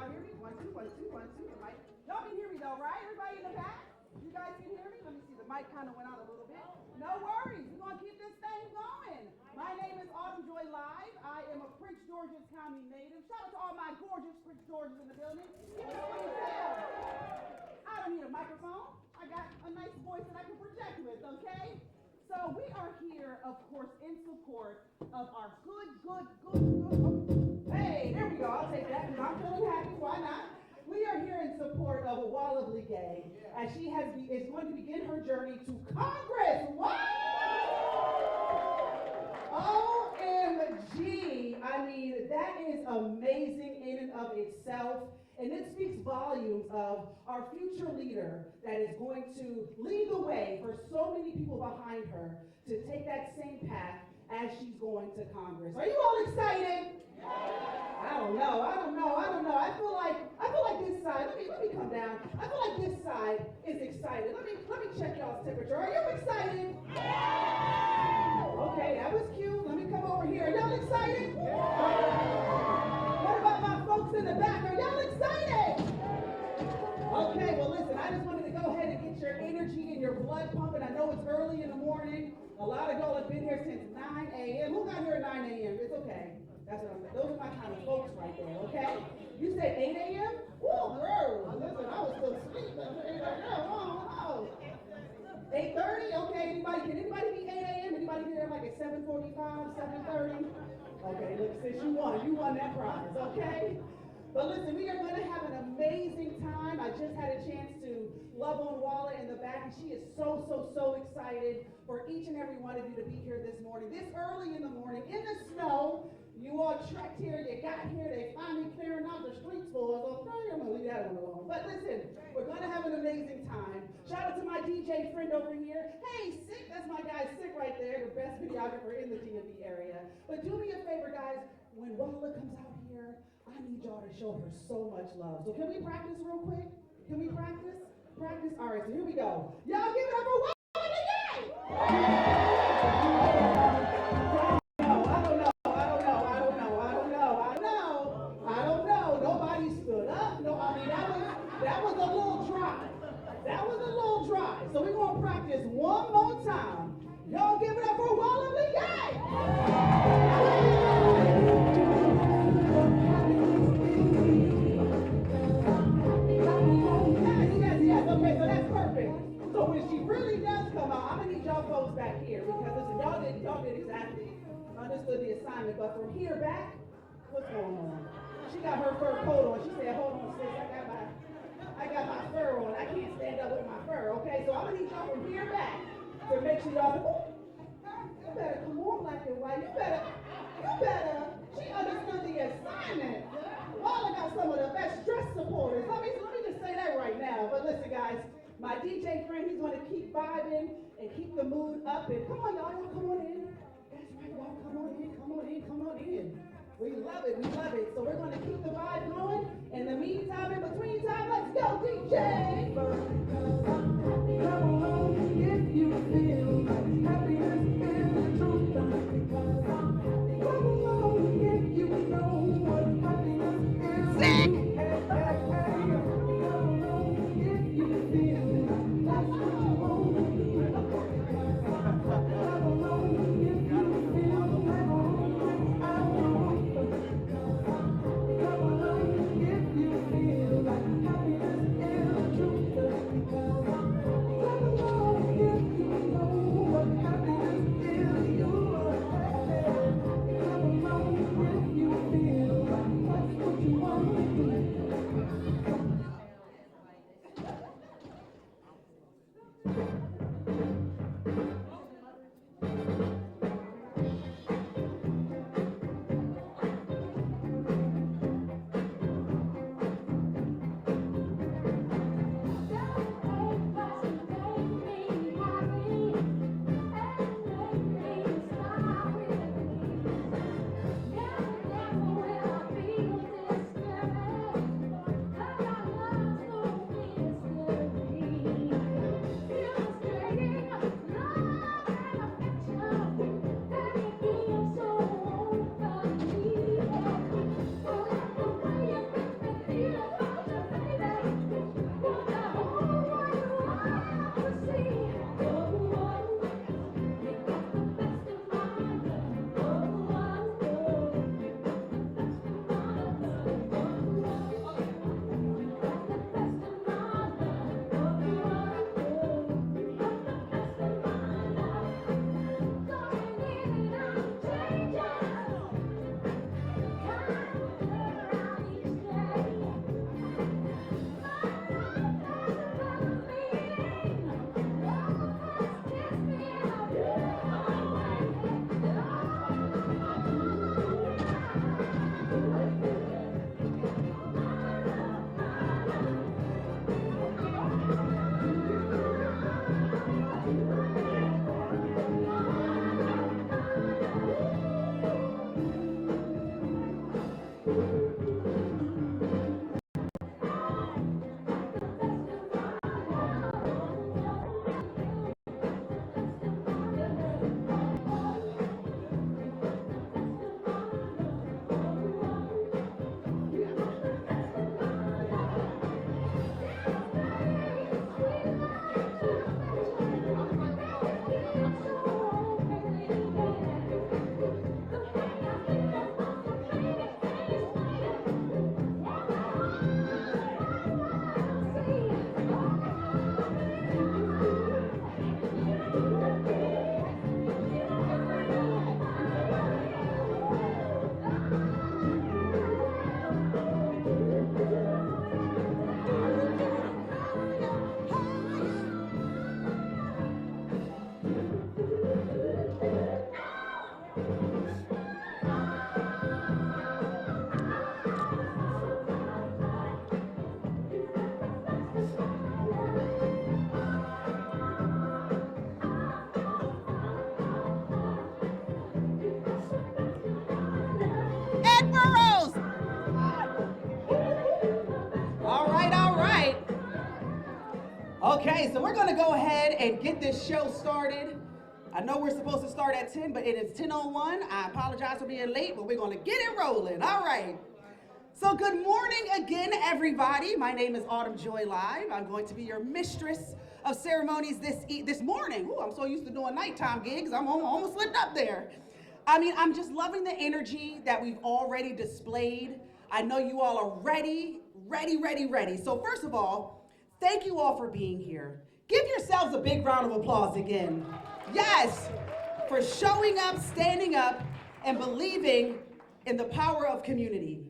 y'all hear me? 1, 2, 1, 2, 1, 2. The mic. Y'all can hear me though, right? Everybody in the back? You guys can hear me? Let me see. The mic kind of went out a little bit. No worries. We're going to keep this thing going. My name is Autumn Joy Live. I am a Prince George's County native. Shout out to all my gorgeous Prince Georges in the building. Give me some yourself. I don't need a microphone. I got a nice voice that I can project with, okay? So we are here, of course, in support of our good. Hey, there we go. I'll take that because I'm feeling happy. Why not? We are here in support of Walla Blegay as she is going to begin her journey to Congress. What? OMG. I mean, that is amazing in and of itself. And it speaks volumes of our future leader that is going to lead the way for so many people behind her to take that same path as she's going to Congress. Are you all excited? I don't know. I feel like this side. Let me come down. I feel like this side is excited. Let me check y'all's temperature. Are you excited? Okay, that was cute. Let me come over here. Are y'all excited? What about my folks in the back? Are y'all excited? Okay, well listen, I just wanted to go ahead and get your energy and your blood pumping. I know it's early in the morning. A lot of y'all have been here since 9 a.m. Who got here at 9 a.m.? It's okay. That's what I'm saying. Those are my kind of folks right there, okay? You said 8 a.m.? Whoa, girl. Listen, I was still asleep. 8:30? Okay, can anybody be 8 a.m.? Anybody here like at 7:45, 7:30? Okay, look, sis, you won that prize, okay? But listen, we are going to have an amazing time. I just had a chance to love on Walla in the back, and she is so excited for each and every one of you to be here this morning. This early in the morning, in the snow, you all trekked here, you got here, they finally clearing out the streets for us. Okay, I'm going to leave that one alone. But listen, we're going to have an amazing time. Shout out to my DJ friend over here. Hey, Sick, that's my guy Sick right there, the best videographer in the DMV area. But do me a favor, guys, when Walla comes out here, I need y'all to show her so much love. So can we practice real quick? Can we practice? Practice? All right, so here we go. Y'all give it up for Walla Blegay! I don't know. Nobody stood up. No, I mean, that was a little dry. That was a little dry. So we're going to practice one more time. Y'all give it up for Walla Blegay! Yes. Okay, so that's perfect. So when she really does come out, I'm gonna need y'all folks back here because listen, y'all did exactly understood the assignment. But from here back, what's going on? She got her fur coat on. She said, "Hold on, sis, I got my fur on. I can't stand up with my fur." Okay, so I'm gonna need y'all from here back to make sure y'all. You better come on, black and white. You better. She understood the assignment. Walla got some of the best stress supporters. Let me just say that right now. But listen, guys, my DJ friend, he's going to keep vibing and keep the mood up. And come on, y'all come on in. That's right, y'all, come on in. We love it. So we're going to keep the vibe going. In the meantime, in between time, let's go, DJ. Come on, if you feel like happiness is the truth. Come on, if you know what happiness is. Sing! I Okay, so we're gonna go ahead and get this show started. I know we're supposed to start at 10, but it is 10:01. I apologize for being late, but we're gonna get it rolling. All right. So good morning again, everybody. My name is Autumn Joy Live. I'm going to be your mistress of ceremonies this morning. Ooh, I'm so used to doing nighttime gigs, I'm almost slipped up there. I'm just loving the energy that we've already displayed. I know you all are ready. So first of all, thank you all for being here. Give yourselves a big round of applause again. Yes, for showing up, standing up, and believing in the power of community.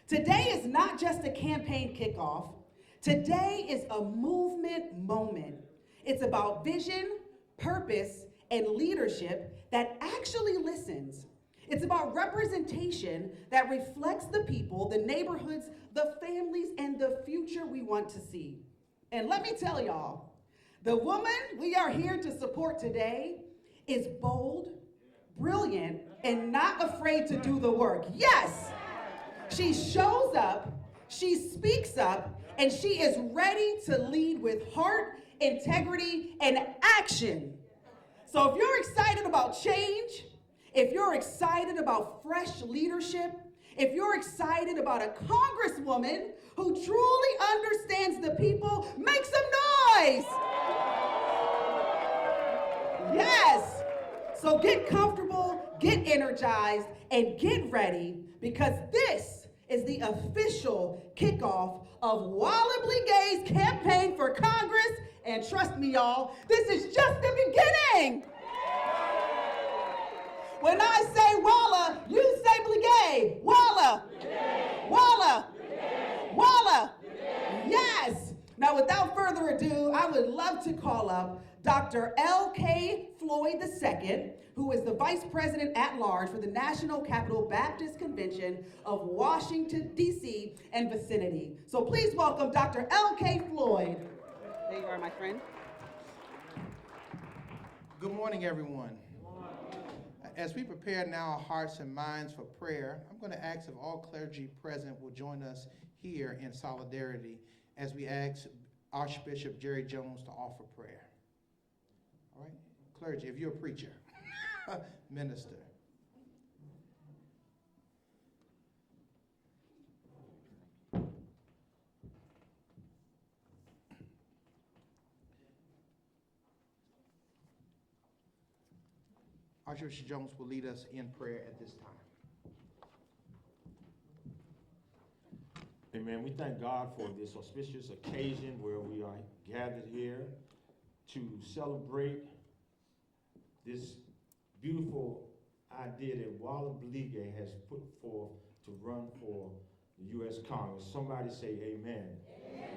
Today is not just a campaign kickoff. Today is a movement moment. It's about vision, purpose, and leadership that actually listens. It's about representation that reflects the people, the neighborhoods, the families, and the future we want to see. And let me tell y'all, the woman we are here to support today is bold, brilliant, and not afraid to do the work. Yes, she shows up, she speaks up, and she is ready to lead with heart, integrity, and action. So if you're excited about change, if you're excited about fresh leadership, if you're excited about a congresswoman who truly understands the people, make some noise. Yes. So get comfortable, get energized, and get ready, because this is the official kickoff of Walla Blegay's campaign for Congress. And trust me, y'all, this is just the beginning. When I say Walla, you say Blegay. Walla. Walla. Walla. Yes. Now, without further ado, I would love to call up Dr. L.K. Floyd II, who is the Vice President at Large for the National Capital Baptist Convention of Washington, D.C. and vicinity. So please welcome Dr. L.K. Floyd. There you are, my friend. Good morning, everyone. As we prepare now our hearts and minds for prayer, I'm going to ask if all clergy present will join us here in solidarity as we ask Archbishop Jerry Jones to offer prayer. All right? Clergy, if you're a preacher, minister. Archbishop Jones will lead us in prayer at this time. Amen. We thank God for this auspicious occasion where we are gathered here to celebrate this beautiful idea that Walla Blegay has put forth to run for the U.S. Congress. Somebody say amen. Amen.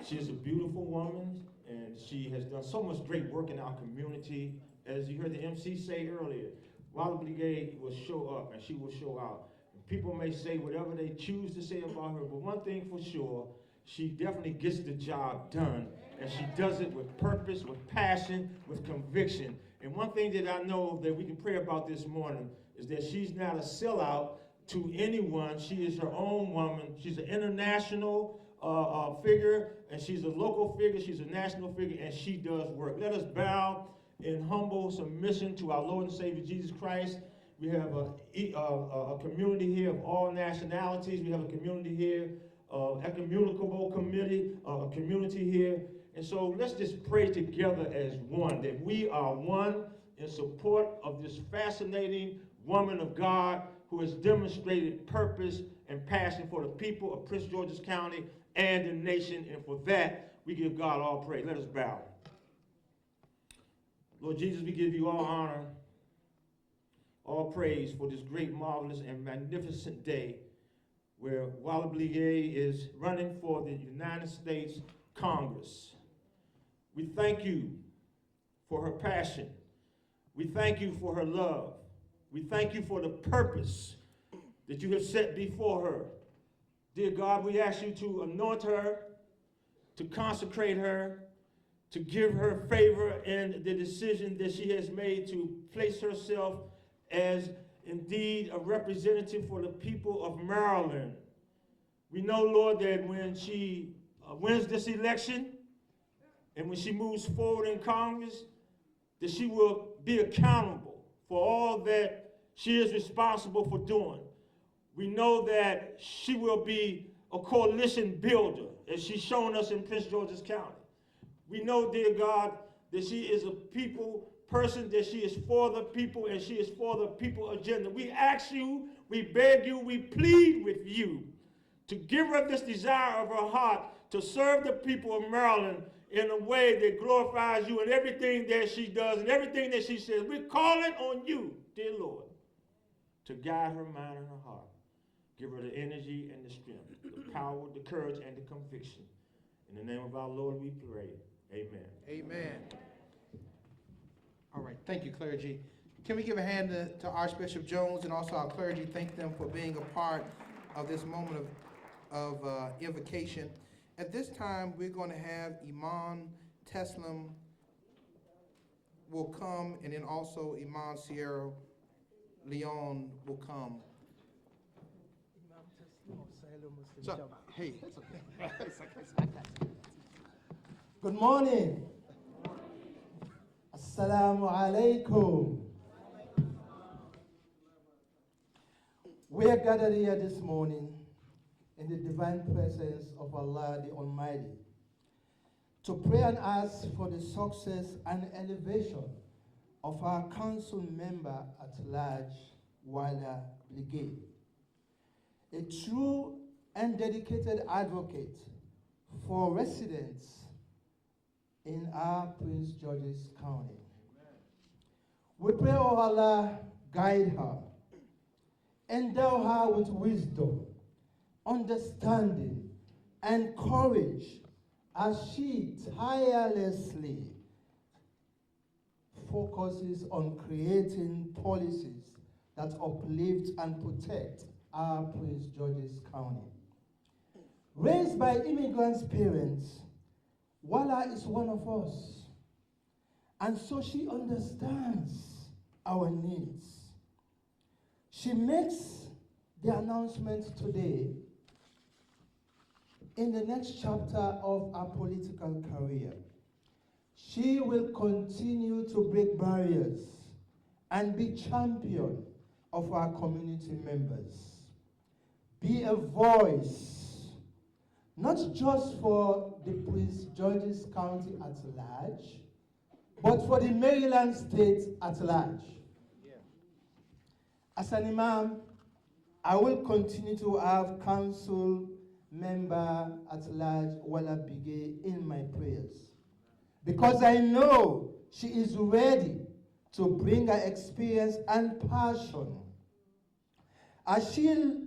She is a beautiful woman, and she has done so much great work in our community. As you heard the MC say earlier, Walla Blegay will show up and she will show out. And people may say whatever they choose to say about her, but one thing for sure, she definitely gets the job done. And she does it with purpose, with passion, with conviction. And one thing that I know that we can pray about this morning is that she's not a sellout to anyone. She is her own woman. She's an international figure, and she's a local figure. She's a national figure, and she does work. Let us bow in humble submission to our Lord and Savior Jesus Christ. We have a community here of all nationalities. We have a community here, ecumenical community, a community here. And so let's just pray together as one, that we are one in support of this fascinating woman of God who has demonstrated purpose and passion for the people of Prince George's County and the nation. And for that, we give God all praise. Let us bow. Lord Jesus, we give you all honor, all praise for this great, marvelous, and magnificent day where Walla Blegay is running for the United States Congress. We thank you for her passion. We thank you for her love. We thank you for the purpose that you have set before her. Dear God, we ask you to anoint her, to consecrate her, to give her favor in the decision that she has made to place herself as indeed a representative for the people of Maryland. We know, Lord, that when she wins this election, And when she moves forward in Congress, that she will be accountable for all that she is responsible for doing. We know that she will be a coalition builder, as she's shown us in Prince George's County. We know, dear God, that she is a people person, that she is for the people, and she is for the people agenda. We ask you, we beg you, we plead with you to give her this desire of her heart to serve the people of Maryland in a way that glorifies you in everything that she does and everything that she says. We're calling on you, dear Lord, to guide her mind and her heart. Give her the energy and the strength, the power, the courage, and the conviction. In the name of our Lord we pray. Amen. Amen. All right, thank you, clergy. Can we give a hand to Archbishop Jones and also our clergy? Thank them for being a part of this moment of invocation. At this time, we're going to have Imam Teslim will come, and then also Imam Sierra Leone will come. So, hey, it's okay. It's okay. Good morning. Assalamu alaikum. We are gathered here this morning in the divine presence of Allah the Almighty to pray and ask for the success and elevation of our council member at large, Blegay, a true and dedicated advocate for residents in our Prince George's County. We pray, oh Allah, guide her, endow her with wisdom, understanding, and courage as she tirelessly focuses on creating policies that uplift and protect our Prince George's County. Raised by immigrants' parents, Wala is one of us, and so she understands our needs. She makes the announcement today in the next chapter of our political career. She will continue to break barriers and be champion of our community members. Be a voice, not just for the Prince George's County at large, but for the Maryland state at large. Yeah. As an imam, I will continue to have council member at large, Blegay, in my prayers, because I know she is ready to bring her experience and passion as she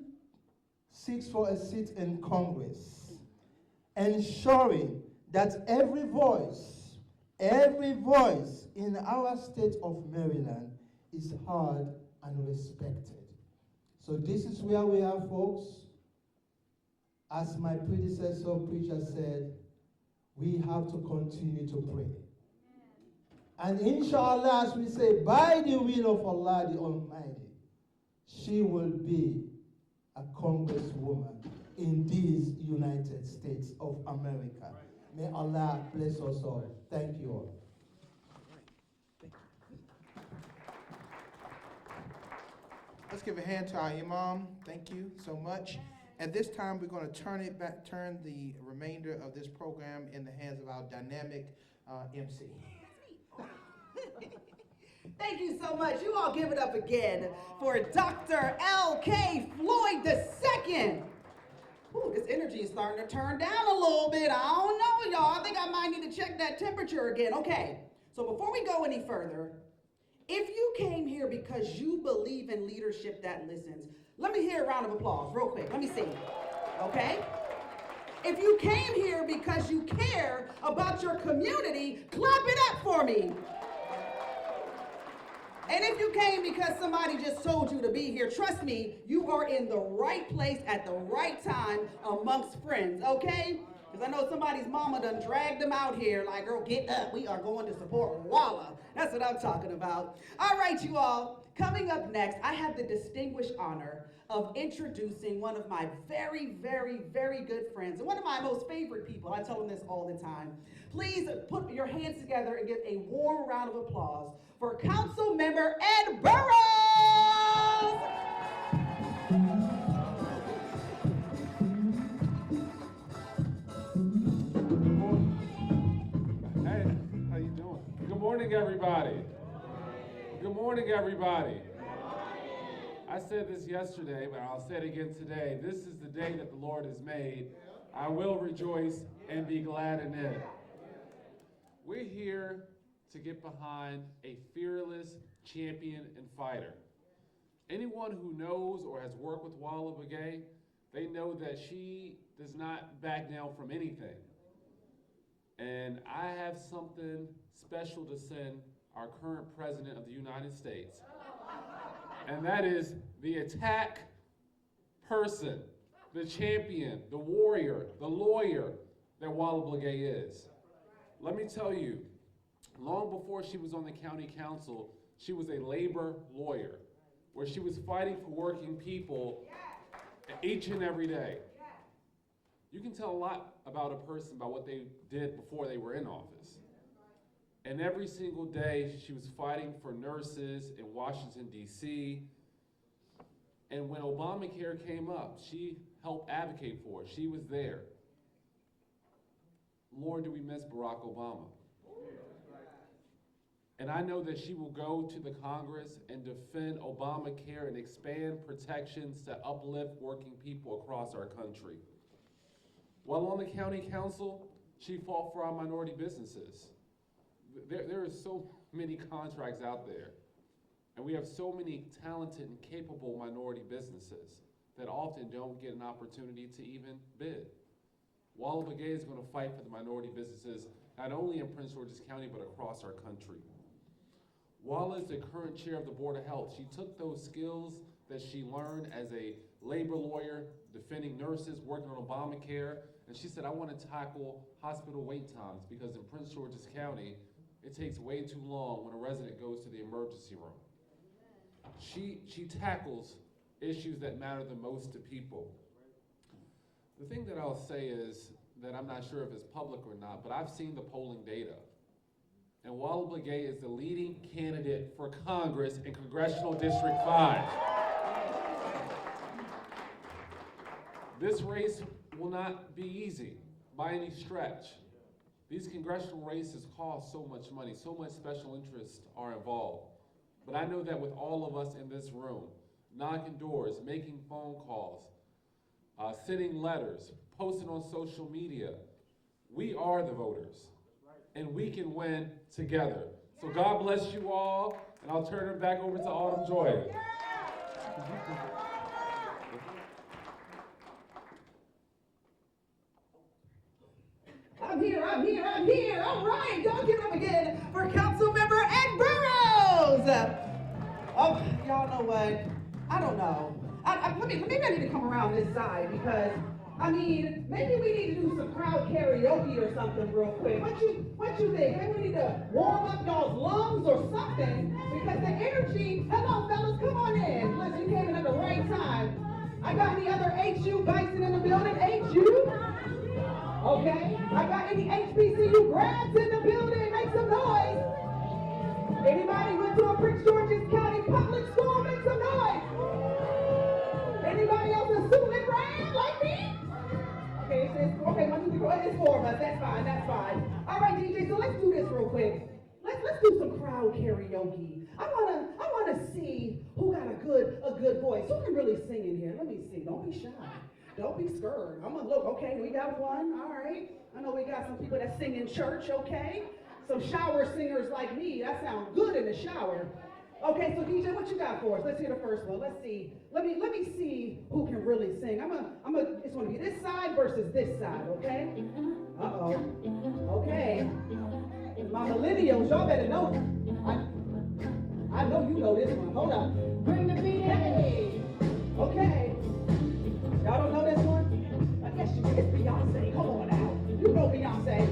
seeks for a seat in Congress, ensuring that every voice in our state of Maryland is heard and respected. So this is where we are, folks. As my predecessor preacher said, we have to continue to pray. And inshallah, as we say, by the will of Allah the Almighty, she will be a congresswoman in these United States of America. May Allah bless us all. Thank you all. Let's give a hand to our imam. Thank you so much. At this time, we're going to turn the remainder of this program in the hands of our dynamic MC. Thank you so much. You all give it up again for Dr. L.K. Floyd II. Ooh, this energy is starting to turn down a little bit. I don't know, y'all. I think I might need to check that temperature again. Okay, so before we go any further, if you came here because you believe in leadership that listens, let me hear a round of applause real quick. Let me see. Okay? If you came here because you care about your community, clap it up for me. And if you came because somebody just told you to be here, trust me, you are in the right place at the right time amongst friends, okay? Because I know somebody's mama done dragged them out here like, girl, get up. We are going to support Walla. That's what I'm talking about. All right, you all. Coming up next, I have the distinguished honor of introducing one of my very, very, very good friends and one of my most favorite people. I tell him this all the time. Please put your hands together and give a warm round of applause for Councilmember Ed Burrows! Hey, how you doing? Good morning, everybody. Good morning, everybody. I said this yesterday, but I'll say it again today. This is the day that the Lord has made. I will rejoice and be glad in it. We're here to get behind a fearless champion and fighter. Anyone who knows or has worked with Walla Blegay, they know that she does not back down from anything. And I have something special to send our current President of the United States. And that is the attack person, the champion, the warrior, the lawyer that Walla Blegay is. Let me tell you, long before she was on the county council, she was a labor lawyer, where she was fighting for working people each and every day. You can tell a lot about a person by what they did before they were in office. And every single day, she was fighting for nurses in Washington, D.C. And when Obamacare came up, she helped advocate for it. She was there. Lord, do we miss Barack Obama? And I know that she will go to the Congress and defend Obamacare and expand protections to uplift working people across our country. While on the county council, she fought for our minority businesses. There are so many contracts out there, and we have so many talented and capable minority businesses that often don't get an opportunity to even bid. Walla Blegay is going to fight for the minority businesses, not only in Prince George's County, but across our country. Walla is the current chair of the Board of Health. She took those skills that she learned as a labor lawyer, defending nurses, working on Obamacare, and she said, I want to tackle hospital wait times, because in Prince George's County, it takes way too long when a resident goes to the emergency room. She tackles issues that matter the most to people. The thing that I'll say is that I'm not sure if it's public or not, but I've seen the polling data. And Walla Blegay is the leading candidate for Congress in Congressional District 5. This race will not be easy by any stretch. These congressional races cost so much money, so much special interests are involved. But I know that with all of us in this room, knocking doors, making phone calls, sending letters, posting on social media, we are the voters, and we can win together. So God bless you all, and I'll turn it back over to Autumn Joy. I'm here. All right, don't give it up again for Councilmember Ed Burrows. Oh, y'all know what? I don't know. Maybe I need to come around this side, because, I mean, maybe we need to do some crowd karaoke or something real quick. What you think? Maybe we need to warm up y'all's lungs or something, because the energy, hello fellas, come on in. Listen, you came in at the right time. I got any other HU bison in the building? HU? Okay. I got any HBCU grads in the building? Make some noise. Anybody went to a Prince George's County public school? Make some noise. Anybody else a student grad like me? Okay, 1, 2, 3, 4. It's 4 of us. That's fine. All right, DJ. So let's do this real quick. Let's do some crowd karaoke. I wanna see who got a good voice. Who can really sing in here? Let me see. Don't be shy. Don't be scared. I'm gonna look. Okay, we got one. All right. I know we got some people that sing in church. Okay. Some shower singers like me. That sounds good in the shower. Okay, so DJ, what you got for us? Let's hear the first one. Let's see. Let me see who can really sing. It's gonna be this side versus this side, okay? Okay. My millennials, y'all better know. I know you know this one. Hold on. Bring the beat. Hey. Okay. Y'all don't know this one? I guess it's Beyonce. Come on now. You know Beyonce.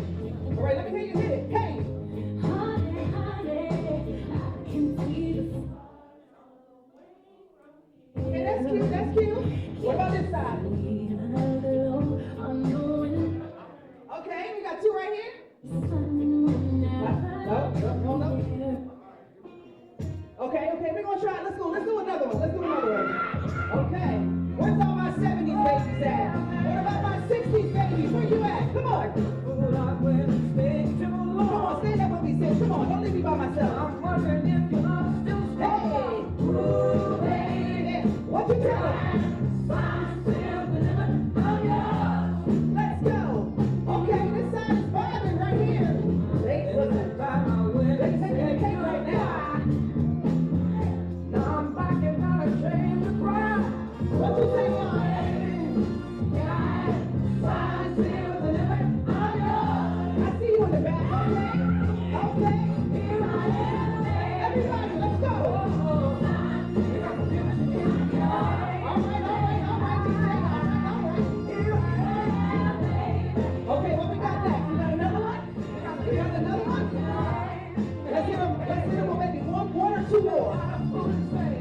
All right, let me hear you hit it. Hey. Okay, that's cute. like a fool I went and stayed too long. Come on, stand up with me, sis. Come on, don't leave me by myself. I'm wondering if your love's still strong. Hey, ooh, baby, what you telling? I'm still delivered of yours. Let's go. Okay, this side is vibing right here. They wasn't by my window. They taking a cake right now. Now I'm backing out of shame to cry. What you say, y'all? I'm still delivered of yours. I see you in the back. Okay. Here I am. Everybody, let's go. All right, DJ. Okay, what we got next? We got another one? We got another one? Let's hit them with maybe one or two more.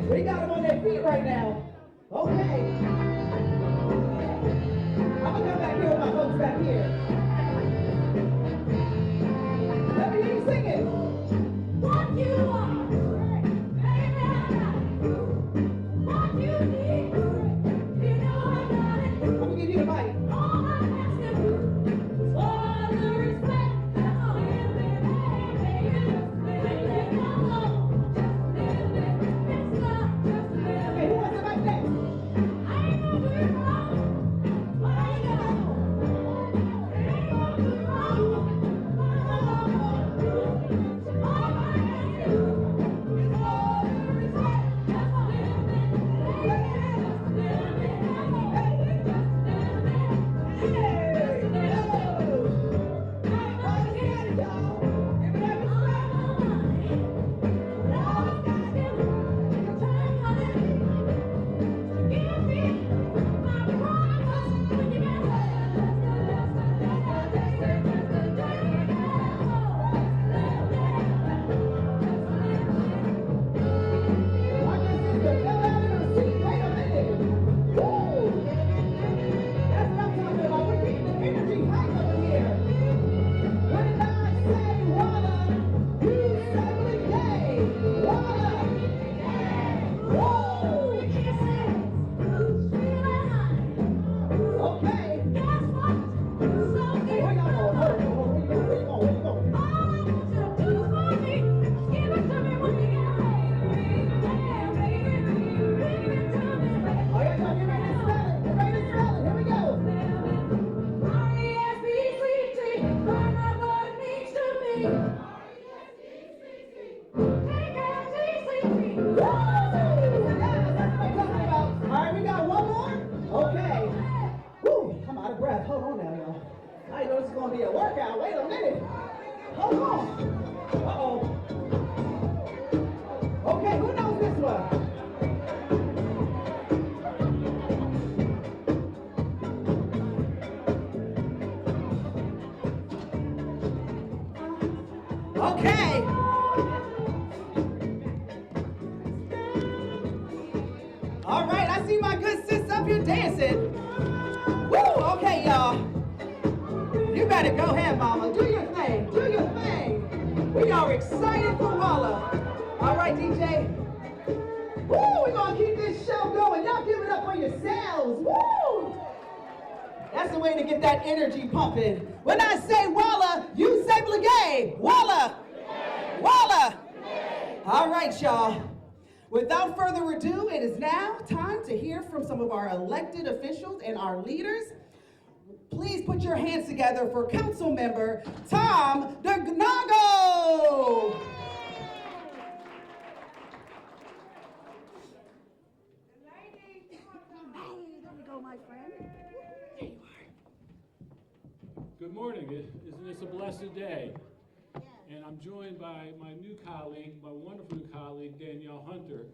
We got them on their feet right now. Okay. I'm gonna come back here with my folks back here. Let me hear you sing it. What you want, baby, I got it. What you need, you know I got it. I'm gonna give you the mic. All I ask of you is all the respect. That's all you need, baby. Just live it alone. Just live it. It's not just live it. Okay, who wants the mic next? I ain't gonna do it wrong. Why you go? Ain't gonna do it wrong. Okay. All right, I see my good sis up here dancing. Woo, okay, y'all. You better go ahead, mama. Do your thing. Do your thing. We are excited for Walla. All right, DJ. Woo, we're going to keep this show going. Y'all give it up for yourselves. Woo! That's the way to get that energy pumping. When I say Walla, you say Blegay. Walla. Walla. All right, y'all. Without further ado, it is now time to hear from some of our elected officials and our leaders. Please put your hands together for Councilmember Tom DeGnago. Good morning. Isn't this a blessed day? And I'm joined by my new colleague, my wonderful colleague, Danielle Hunter.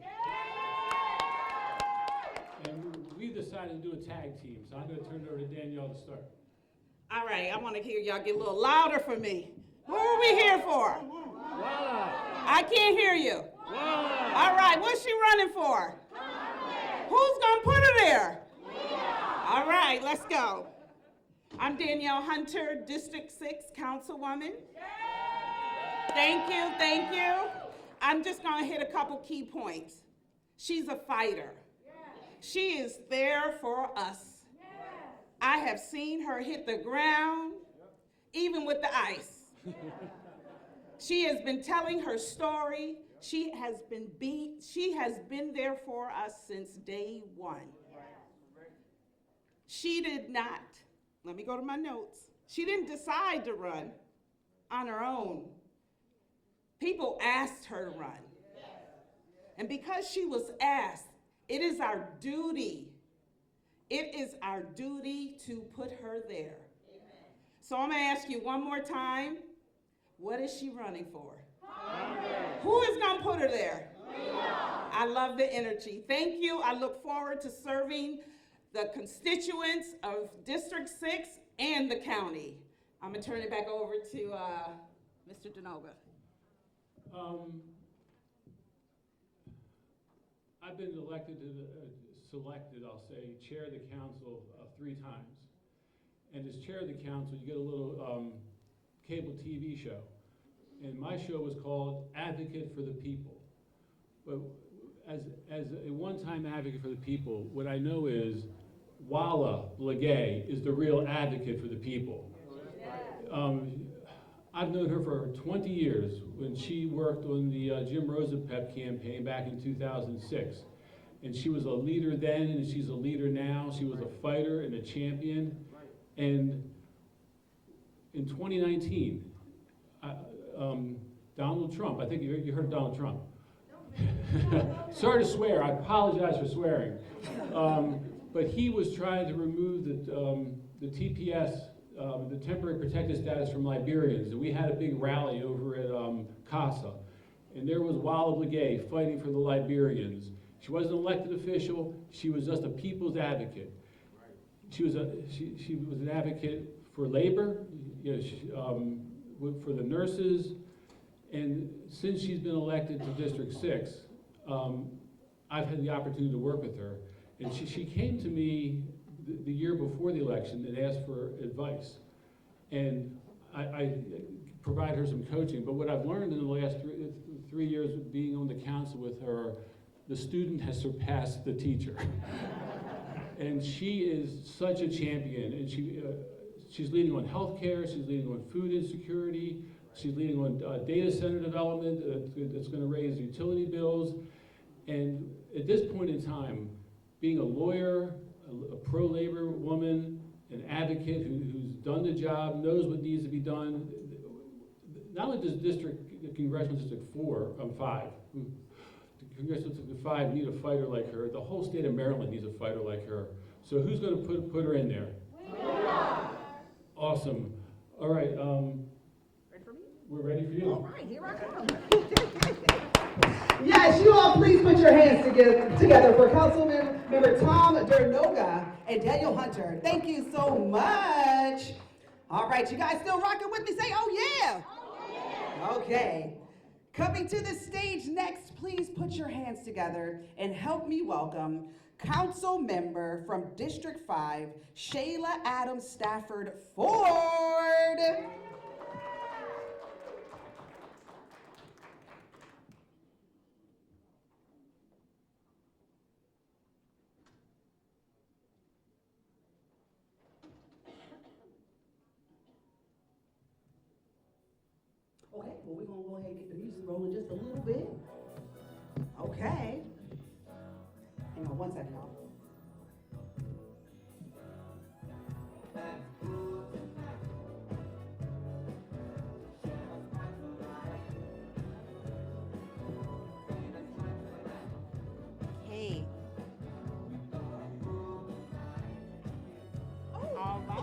And we decided to do a tag team, so I'm going to turn it over to Danielle to start. All right, I want to hear y'all get a little louder for me. Who are we here for? Voila! I can't hear you. Voila! All right, what's she running for? Who's going to put her there? All right, let's go. I'm Danielle Hunter, District 6 Councilwoman. Thank you, thank you. I'm just going to hit a couple key points. She's a fighter. She is there for us. I have seen her hit the ground even with the ice. She has been telling her story. She has been there for us since day one. She did not, let me go to my notes. She didn't decide to run on her own. People asked her to run. And because she was asked, it is our duty to put her there. So I'm gonna ask you one more time, what is she running for? Who is gonna put her there? I love the energy. Thank you. I look forward to serving the constituents of District 6 and the county. I'm gonna turn it back over to Mr. Denoga. I've been selected, I'll say, chair of the council 3 times. And as chair of the council, you get a little cable TV show. And my show was called Advocate for the People. But as a one-time advocate for the people, what I know is Blegay is the real advocate for the people. I've known her for 20 years when she worked on the Jim Rosapep campaign back in 2006. And she was a leader then, and she's a leader now. She was a fighter and a champion. And in 2019, Donald Trump, I think you heard of Donald Trump. Sorry to swear, I apologize for swearing. But he was trying to remove the TPS, the temporary protected status from Liberians. And we had a big rally over at CASA. And there was Blegay fighting for the Liberians. She wasn't an elected official, she was just a people's advocate. She was an advocate for labor, for the nurses, and since she's been elected to District 6, I've had the opportunity to work with her. And she came to me the year before the election and asked for advice. And I provide her some coaching, but what I've learned in the last three years of being on the council with her, the student has surpassed the teacher. And she is such a champion, and she's leading on healthcare, she's leading on food insecurity, she's leading on data center development that's going to raise utility bills. And at this point in time, being a lawyer, a pro-labor woman, an advocate who's done the job, knows what needs to be done, not only does Congressional District 5, Congressional District 5 need a fighter like her, the whole state of Maryland needs a fighter like her. So who's going to put her in there? We are. Awesome. All right. Ready for me? We're ready for you. All right, here I come. Yes, you all please put your hands together for Councilmember Tom Denoga and Daniel Hunter. Thank you so much. All right, you guys still rocking with me? Say, oh yeah. Oh, yeah. Okay. Coming to the stage next, please put your hands together and help me welcome Council Member from District 5, Shayla Adams Stafford Ford. Okay, well, we're gonna go ahead and get the music rolling just a little bit. Okay. Hang on one second, y'all. Hey. All right.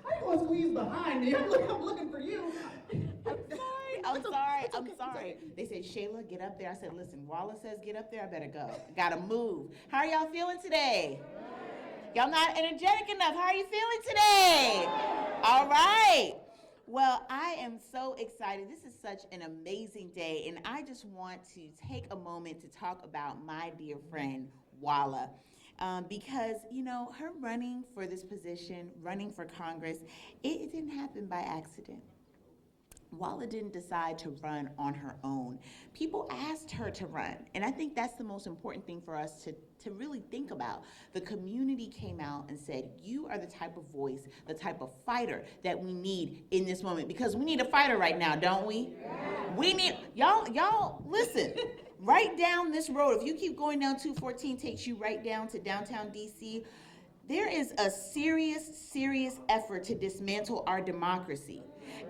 I ain't gonna squeeze behind me. I'm looking for you. I'm sorry. They said, Shayla, get up there. I said, listen, Wallace says get up there, I better go. Gotta move. How are y'all feeling today? Y'all not energetic enough. How are you feeling today? All right. Well, I am so excited. This is such an amazing day, and I just want to take a moment to talk about my dear friend, Walla. Because, you know, her running for this position, running for Congress, it didn't happen by accident. Walla didn't decide to run on her own. People asked her to run, and I think that's the most important thing for us to really think about. The community came out and said, you are the type of voice, the type of fighter that we need in this moment, because we need a fighter right now, don't we? Yeah. We need, y'all listen, right down this road, if you keep going down 214, takes you right down to downtown DC, there is a serious effort to dismantle our democracy.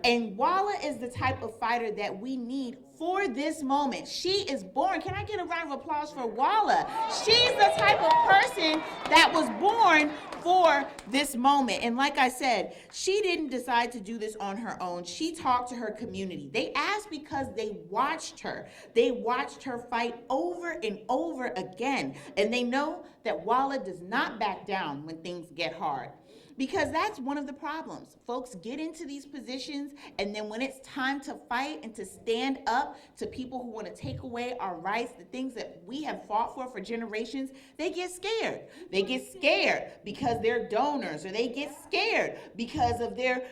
And Walla is the type of fighter that we need for this moment. She is born. Can I get a round of applause for Walla? She's the type of person that was born for this moment. And like I said, she didn't decide to do this on her own. She talked to her community. They asked because they watched her. They watched her fight over and over again. And they know that Walla does not back down when things get hard. Because that's one of the problems. Folks get into these positions, and then when it's time to fight and to stand up to people who want to take away our rights, the things that we have fought for generations, they get scared. They get scared because they're donors, or they get scared because of their,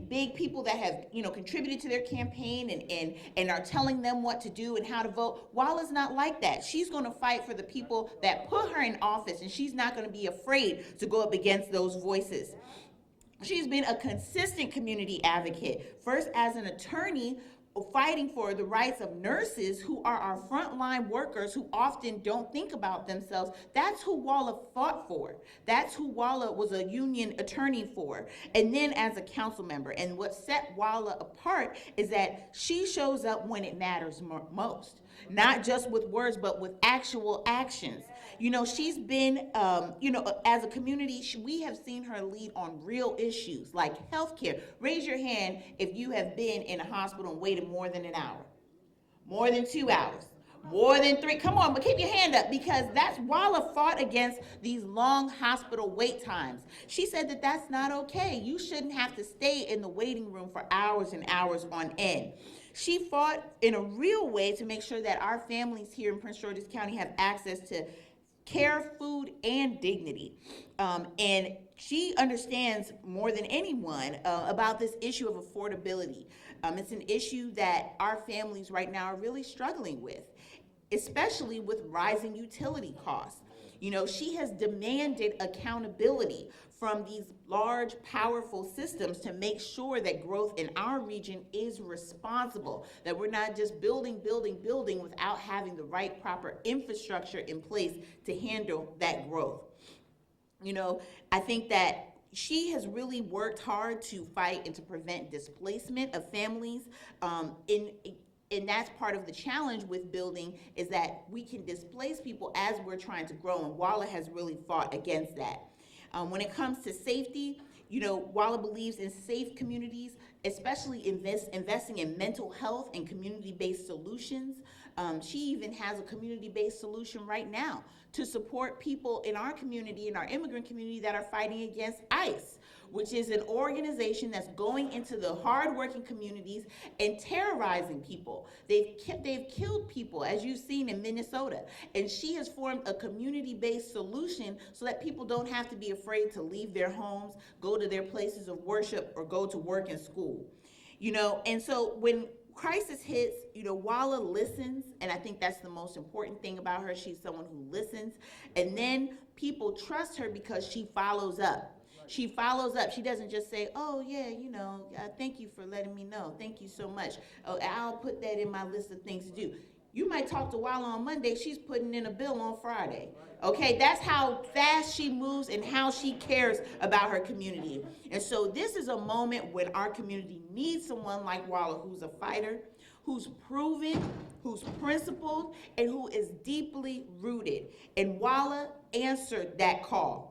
big people that have, contributed to their campaign and are telling them what to do and how to vote. Walla's not like that. She's going to fight for the people that put her in office, and she's not going to be afraid to go up against those voices. She's been a consistent community advocate, first as an attorney fighting for the rights of nurses who are our frontline workers who often don't think about themselves. That's who Walla fought for. That's who Walla was a union attorney for. And then as a council member. And what set Walla apart is that she shows up when it matters most. Not just with words, but with actual actions. She's been, as a community, we have seen her lead on real issues like healthcare. Raise your hand if you have been in a hospital and waited more than an hour, more than 2 hours, more than 3. Come on, but keep your hand up, because that's Walla fought against these long hospital wait times. She said that that's not okay. You shouldn't have to stay in the waiting room for hours and hours on end. She fought in a real way to make sure that our families here in Prince George's County have access to care, food, and dignity. And she understands more than anyone about this issue of affordability. It's an issue that our families right now are really struggling with, especially with rising utility costs. She has demanded accountability from these large, powerful systems to make sure that growth in our region is responsible, that we're not just building without having the right proper infrastructure in place to handle that growth. I think that she has really worked hard to fight and to prevent displacement of families. And that's part of the challenge with building, is that we can displace people as we're trying to grow, and Walla has really fought against that. When it comes to safety, Walla believes in safe communities, especially investing in mental health and community-based solutions. She even has a community-based solution right now to support people in our community, in our immigrant community, that are fighting against ICE, which is an organization that's going into the hardworking communities and terrorizing people. They've killed people, as you've seen in Minnesota. And she has formed a community-based solution so that people don't have to be afraid to leave their homes, go to their places of worship, or go to work and school. And so when crisis hits, Walla listens, and I think that's the most important thing about her. She's someone who listens, and then people trust her because she follows up. She follows up. She doesn't just say, oh, yeah, thank you for letting me know. Thank you so much. Oh, I'll put that in my list of things to do. You might talk to Walla on Monday. She's putting in a bill on Friday. Okay, that's how fast she moves and how she cares about her community. And so this is a moment when our community needs someone like Walla, who's a fighter, who's proven, who's principled, and who is deeply rooted. And Walla answered that call.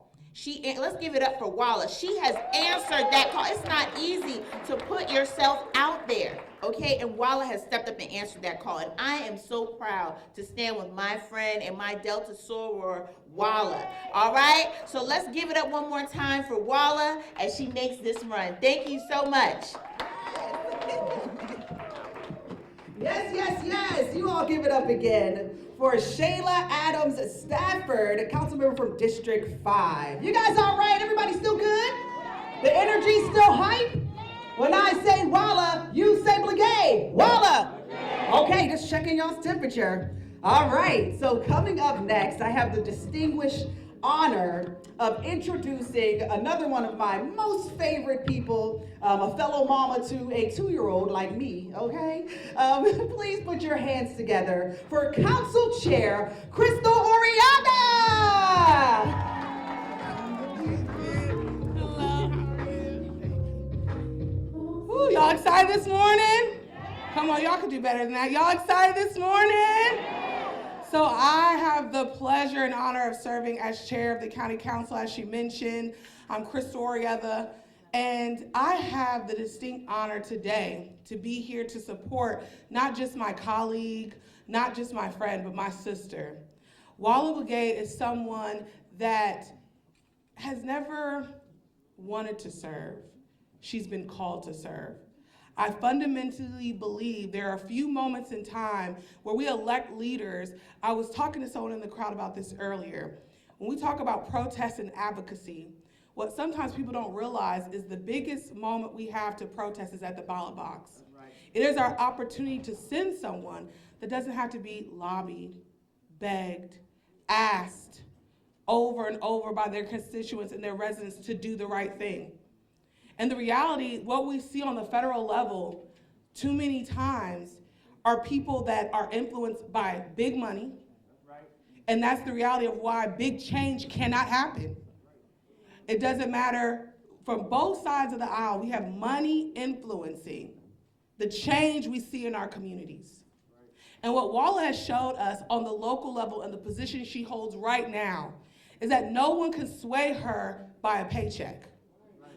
Let's give it up for Walla. She has answered that call. It's not easy to put yourself out there, okay? And Walla has stepped up and answered that call. And I am so proud to stand with my friend and my Delta soror, Walla. All right? So let's give it up one more time for Walla as she makes this run. Thank you so much. Yes. You all give it up again for Shayla Adams Stafford, Councilmember from District 5. You guys all right? Everybody still good? The energy still hype? When I say Walla, you say Blegay. Walla. Okay, just checking y'all's temperature. All right, so coming up next, I have the distinguished honor of introducing another one of my most favorite people, a fellow mama to a 2-year-old like me, okay? Please put your hands together for Council Chair Crystal Oriana! Ooh, y'all excited this morning? Come on, y'all can do better than that. Y'all excited this morning? So I have the pleasure and honor of serving as chair of the county council, as she mentioned. I'm Crystal Oriana, and I have the distinct honor today to be here to support not just my colleague, not just my friend, but my sister. Walla Blegay is someone that has never wanted to serve. She's been called to serve. I fundamentally believe there are a few moments in time where we elect leaders. I was talking to someone in the crowd about this earlier. When we talk about protest and advocacy, what sometimes people don't realize is the biggest moment we have to protest is at the ballot box. Right. It is our opportunity to send someone that doesn't have to be lobbied, begged, asked over and over by their constituents and their residents to do the right thing. And the reality, what we see on the federal level too many times are people that are influenced by big money. Right. And that's the reality of why big change cannot happen. It doesn't matter, from both sides of the aisle, we have money influencing the change we see in our communities. Right. And what Walla has showed us on the local level and the position she holds right now is that no one can sway her by a paycheck.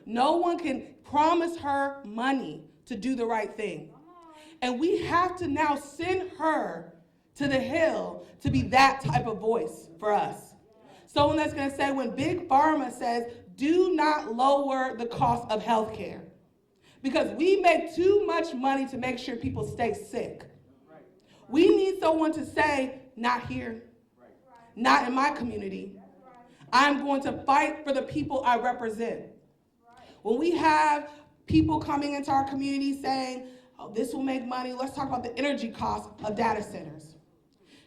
No one can promise her money to do the right thing. And we have to now send her to the Hill to be that type of voice for us. Someone that's gonna say, when Big Pharma says, do not lower the cost of healthcare, because we make too much money to make sure people stay sick. We need someone to say, not here, not in my community. I'm going to fight for the people I represent. When we have people coming into our community saying, oh, this will make money, let's talk about the energy costs of data centers.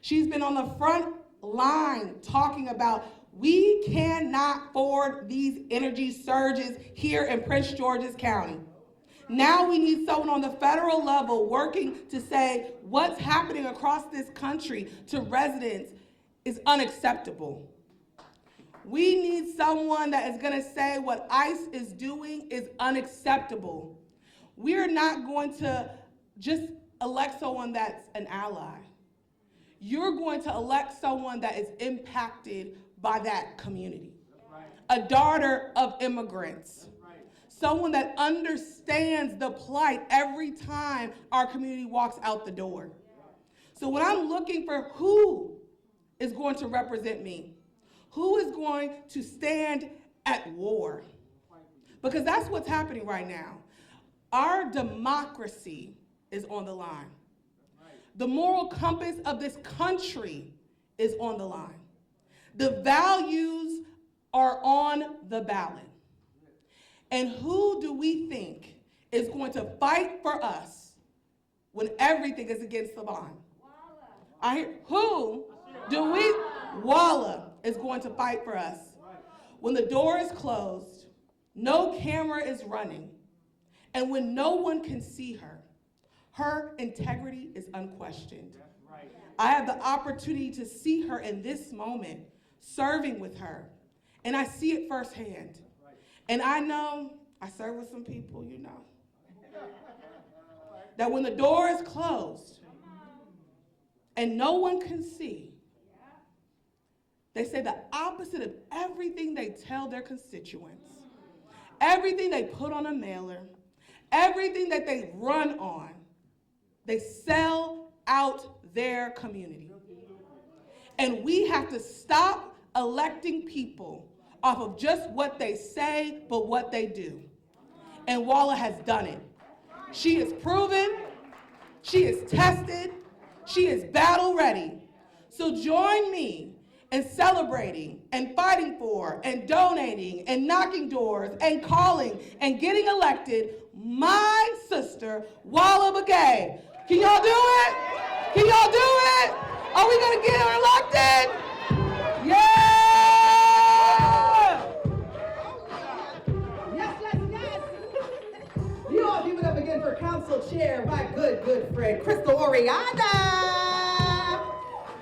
She's been on the front line talking about we cannot afford these energy surges here in Prince George's County. Now we need someone on the federal level working to say what's happening across this country to residents is unacceptable. We need someone that is gonna say what ICE is doing is unacceptable. We're not going to just elect someone that's an ally. You're going to elect someone that is impacted by that community. A daughter of immigrants. Someone that understands the plight every time our community walks out the door. So when I'm looking for who is going to represent me, who is going to stand at war? Because that's what's happening right now. Our democracy is on the line. The moral compass of this country is on the line. The values are on the ballot. And who do we think is going to fight for us when everything is against the line? I hear, who do we? Walla is going to fight for us. When the door is closed, no camera is running, and when no one can see her, her integrity is unquestioned. I have the opportunity to see her in this moment, serving with her, and I see it firsthand. And I know, I serve with some people, you know, that when the door is closed and no one can see, they say the opposite of everything they tell their constituents, everything they put on a mailer, everything that they run on, they sell out their community. And we have to stop electing people off of just what they say, but what they do. And Walla has done it. She is proven, she is tested, she is battle ready. So join me and celebrating and fighting for and donating and knocking doors and calling and getting elected my sister, Walla Blegay. Can y'all do it? Can y'all do it? Are we gonna get her elected? Yeah! Yes. You all give it up again for Council Chair, my good friend, Crystal Oriana.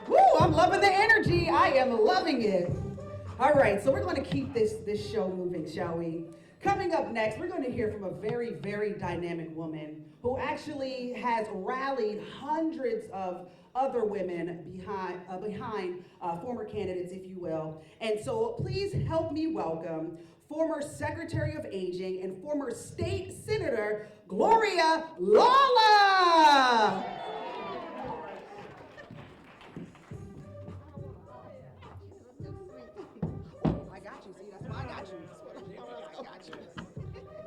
Woo, I'm loving the energy. I am loving it. All right, so we're going to keep this show moving, shall we? Coming up next, we're going to hear from a very dynamic woman who actually has rallied hundreds of other women behind former candidates, if you will. And so please help me welcome former Secretary of Aging and former State Senator Gloria Lawler.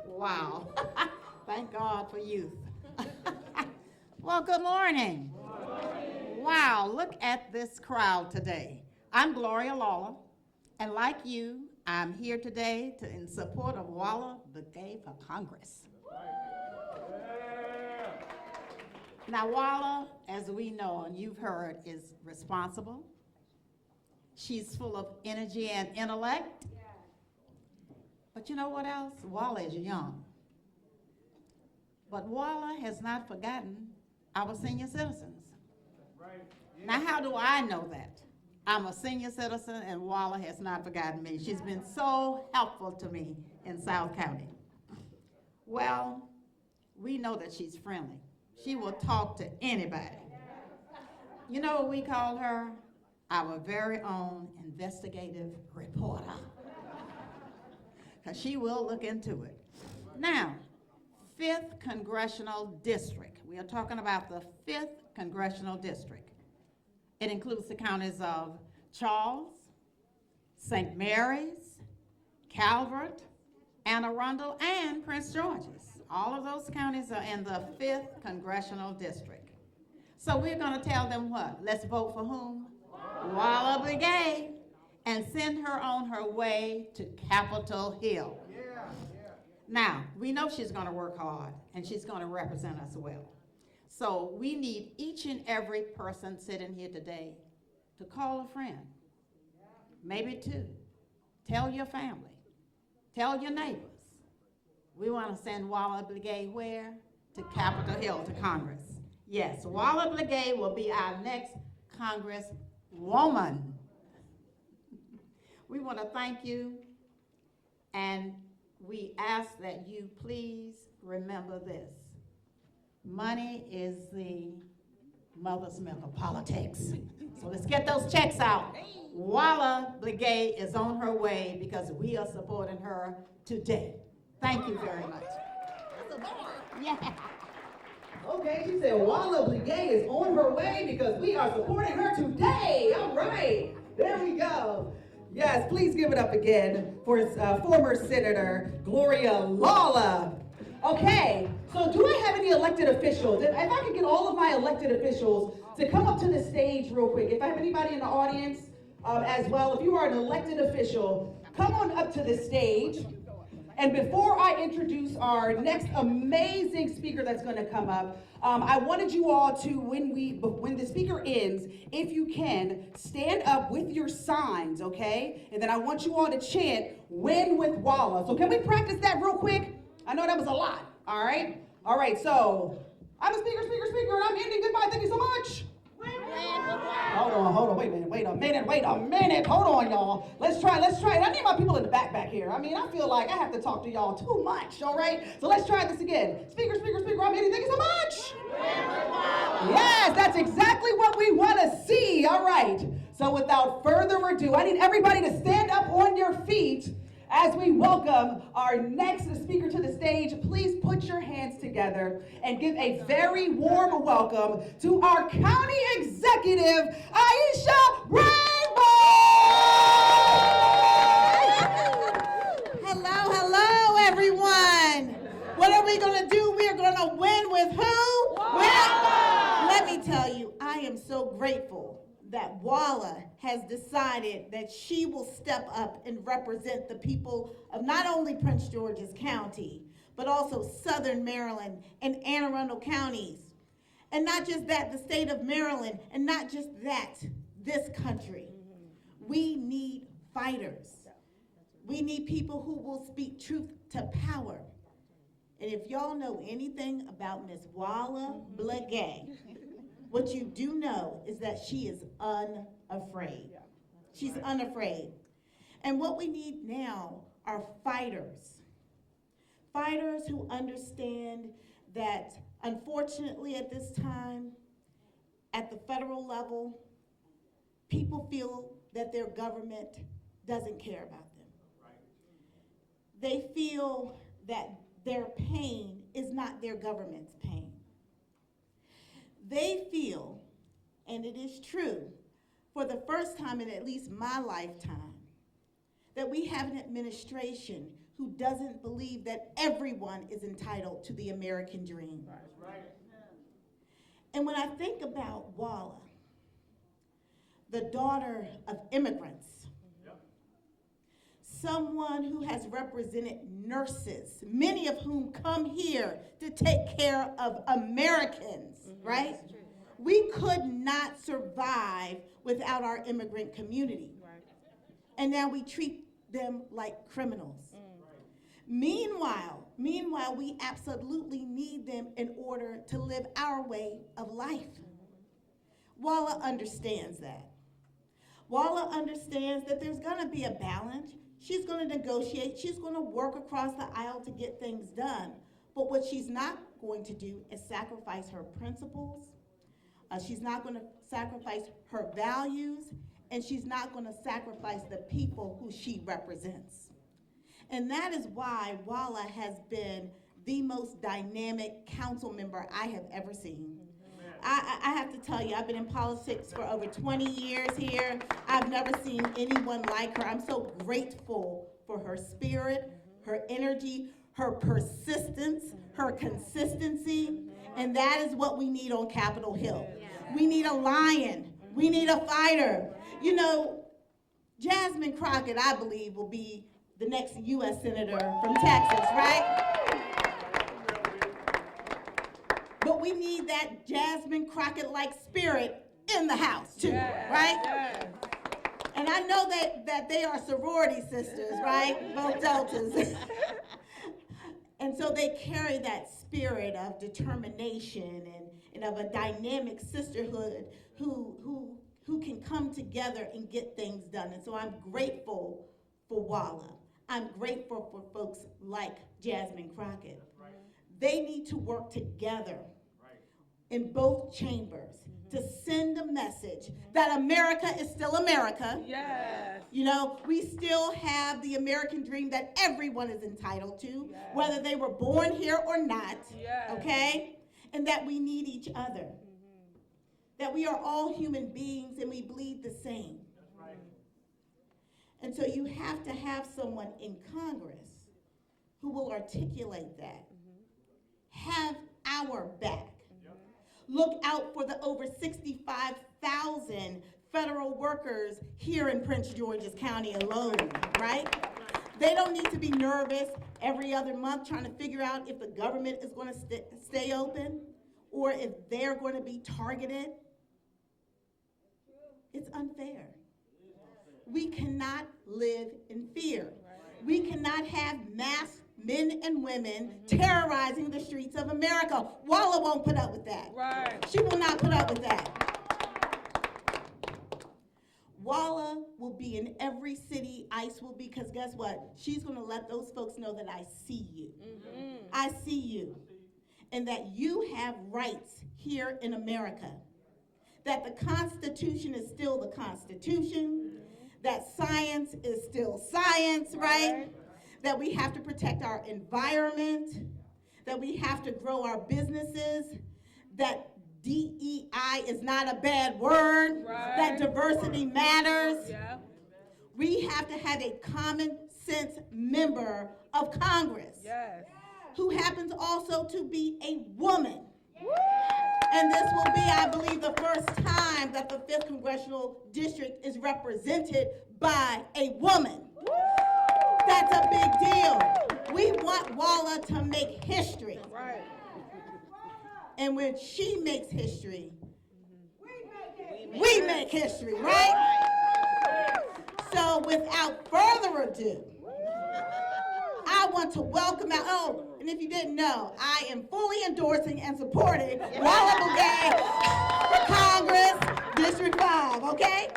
Wow. Thank God for youth. Well, good morning. Wow, look at this crowd today. I'm Gloria Lawler, and like you, I'm here today in support of Walla Blegay for Congress. Now, Walla, as we know and you've heard, is responsible. She's full of energy and intellect. But you know what else? Walla is young. But Walla has not forgotten our senior citizens. Now, how do I know that? I'm a senior citizen and Walla has not forgotten me. She's been so helpful to me in South County. Well, we know that she's friendly. She will talk to anybody. You know what we call her? Our very own investigative reporter. Because she will look into it. Now, 5th Congressional District. We are talking about the 5th Congressional District. It includes the counties of Charles, St. Mary's, Calvert, Anne Arundel, and Prince George's. All of those counties are in the 5th Congressional District. So we're going to tell them what? Let's vote for whom? Walla Blegay, and send her on her way to Capitol Hill. Now, we know she's going to work hard, and she's going to represent us well. So we need each and every person sitting here today to call a friend, maybe two. Tell your family. Tell your neighbors. We want to send Walla Blegay where? To Capitol Hill, to Congress. Yes, Walla Blegay will be our next Congresswoman. We want to thank you, and we ask that you please remember this. Money is the mother's milk of politics. So let's get those checks out. Walla Blegay is on her way because we are supporting her today. Thank you very much. Yeah. Okay, she said Walla Blegay is on her way because we are supporting her today. All right, there we go. Yes, please give it up again for former Senator Gloria Lawler. Okay, so do I have any elected officials? If I could get all of my elected officials to come up to the stage real quick. If I have anybody in the audience as well, if you are an elected official, come on up to the stage. And before I introduce our next amazing speaker that's going to come up, I wanted you all to, when the speaker ends, if you can, stand up with your signs, okay? And then I want you all to chant, "Win with Walla." So can we practice that real quick? I know that was a lot, all right? All right, so I'm a speaker, and I'm ending. Goodbye, thank you so much. Hold on, wait a minute, hold on, y'all. Let's try it. I need my people in the back here. I mean, I feel like I have to talk to y'all too much, all right? So let's try this again. Speaker, I'm ending. Thank you so much. Yes, that's exactly what we want to see, all right. So without further ado, I need everybody to stand up on your feet as we welcome our next speaker to the stage. Please put your hands together and give a very warm welcome to our county executive, Aisha Hello, everyone. What are we going to do? We are going to win with who? Well, let me tell you, I am so grateful that Walla has decided that she will step up and represent the people of not only Prince George's County, but also Southern Maryland and Anne Arundel counties. And not just that, the state of Maryland, and not just that, this country. We need fighters. We need people who will speak truth to power. And if y'all know anything about Miss Walla Blegay, what you do know is that she is unafraid. She's unafraid. And what we need now are fighters. Fighters who understand that, unfortunately, at this time, at the federal level, people feel that their government doesn't care about them. They feel that their pain is not their government's pain. They feel, and it is true, for the first time in at least my lifetime, that we have an administration who doesn't believe that everyone is entitled to the American dream. Right. And when I think about Walla, the daughter of immigrants, someone who has represented nurses, many of whom come here to take care of Americans, right? We could not survive without our immigrant community. Right. And now we treat them like criminals. Meanwhile, we absolutely need them in order to live our way of life. Walla understands that. Walla understands that there's gonna be a balance. She's gonna negotiate, she's gonna work across the aisle to get things done. But what she's not going to do is sacrifice her principles. She's not gonna sacrifice her values, and she's not gonna sacrifice the people who she represents. And that is why Walla has been the most dynamic council member I have ever seen. I have to tell you, I've been in politics for over 20 years here. I've never seen anyone like her. I'm so grateful for her spirit, her energy, her persistence, her consistency, and that is what we need on Capitol Hill. We need a lion. We need a fighter. You know, Jasmine Crockett, I believe, will be the next U.S. Senator from Texas, right? But we need that Jasmine Crockett-like spirit in the House, too, right? And I know that they are sorority sisters, right? Both Deltas. And so they carry that spirit of determination and of a dynamic sisterhood who can come together and get things done. And so I'm grateful for Walla. I'm grateful for folks like Jasmine Crockett. Right. They need to work together in both chambers to send a message that America is still America. Yes. You know, we still have the American dream that everyone is entitled to, yes, whether they were born here or not, yes, okay? And that we need each other. That we are all human beings and we bleed the same. That's right. And so you have to have someone in Congress who will articulate that. Have our back. Look out for the over 65,000 federal workers here in Prince George's County alone, right? They don't need to be nervous every other month trying to figure out if the government is going to stay open or if they're going to be targeted. It's unfair. We cannot live in fear. We cannot have mass men and women terrorizing the streets of America. Walla won't put up with that. Right. She will not put up with that. Walla will be in every city, ICE will be, because guess what? She's going to let those folks know that I see you. I see you. And that you have rights here in America. That the Constitution is still the Constitution. That science is still science, right? That we have to protect our environment, that we have to grow our businesses, that DEI is not a bad word, right, that diversity matters. Yeah. We have to have a common sense member of Congress, yes, who happens also to be a woman. Woo! And this will be, I believe, the first time that the 5th Congressional District is represented by a woman. That's a big deal. We want Walla to make history. Right. And when she makes history, we make history, right? So without further ado, I want to welcome out, oh, and if you didn't know, I am fully endorsing and supporting Walla Blegay for Congress, District 5, okay?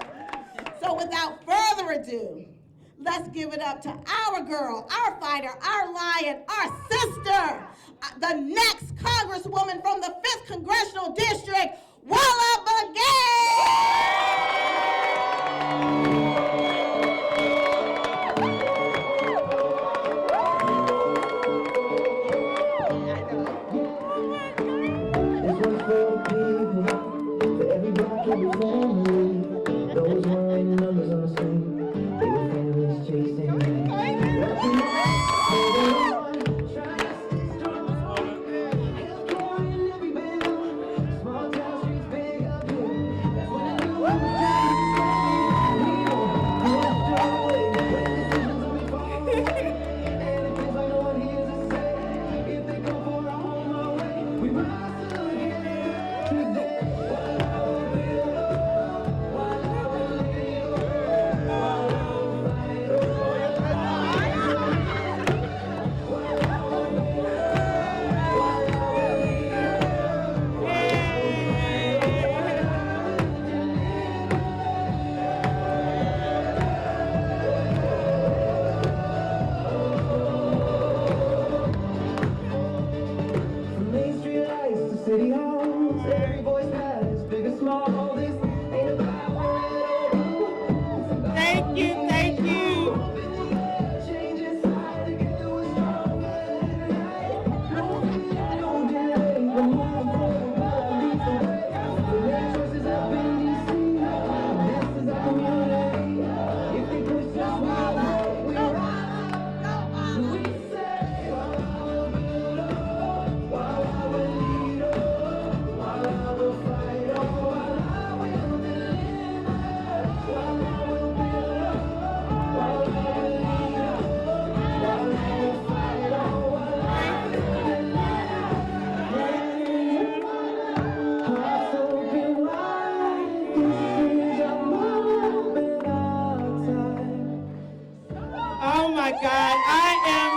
So without further ado, let's give it up to our girl, our fighter, our lion, our sister, the next Congresswoman from the 5th Congressional District, Walla Blegay! Those weren't numbers on the screen. They were families chasing me. Small town streets big up here. That's when I knew I was trying to stay. We don't go away. Decisions will be far away. And it feels like no one hears us say. If they go for a home our way, we rise again today. From Main Street lights to city halls, every voice matters, big or small. This ain't about where it all goes. Thank you, thank you. Change inside, together we're stronger. Don't delay, the move forward, but leads the way. The next choices up in DC. This is our community. If they push us, we rise. We say, while we'll build up, while we'll lead up, while we'll fight up, while we'll deliver, while we'll build up, while we'll lead up, while we'll fight up, while we'll hearts open wide. This is our moment, our time. Oh my God, I am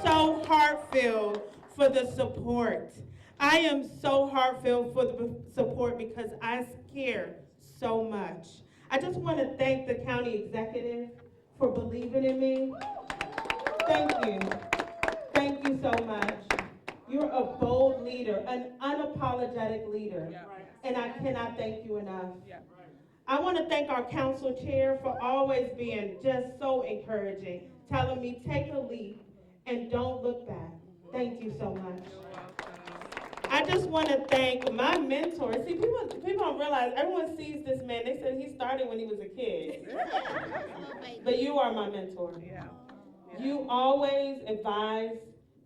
so heartfelt for the support. I am so heartfelt for the support because I care so much. I just want to thank the county executive for believing in me. Thank you. Thank you so much. You're a bold leader, an unapologetic leader, and I cannot thank you enough. I want to thank our council chair for always being just so encouraging, telling me take a leap and don't look back. Thank you so much. I just want to thank my mentor. See, people don't realize, everyone sees this man, they said he started when he was a kid. But you are my mentor. You always advise,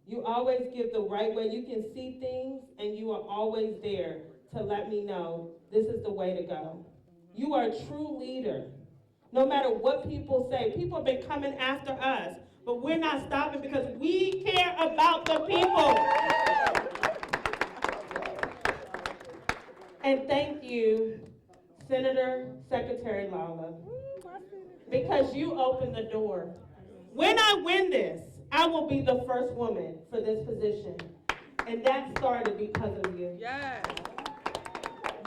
you always give the right way. You can see things and you are always there to let me know this is the way to go. You are a true leader. No matter what people say, people have been coming after us, but we're not stopping because we care about the people. And thank you, Senator Secretary Lala, because you opened the door. When I win this, I will be the first woman for this position. And that started because of you. Yes.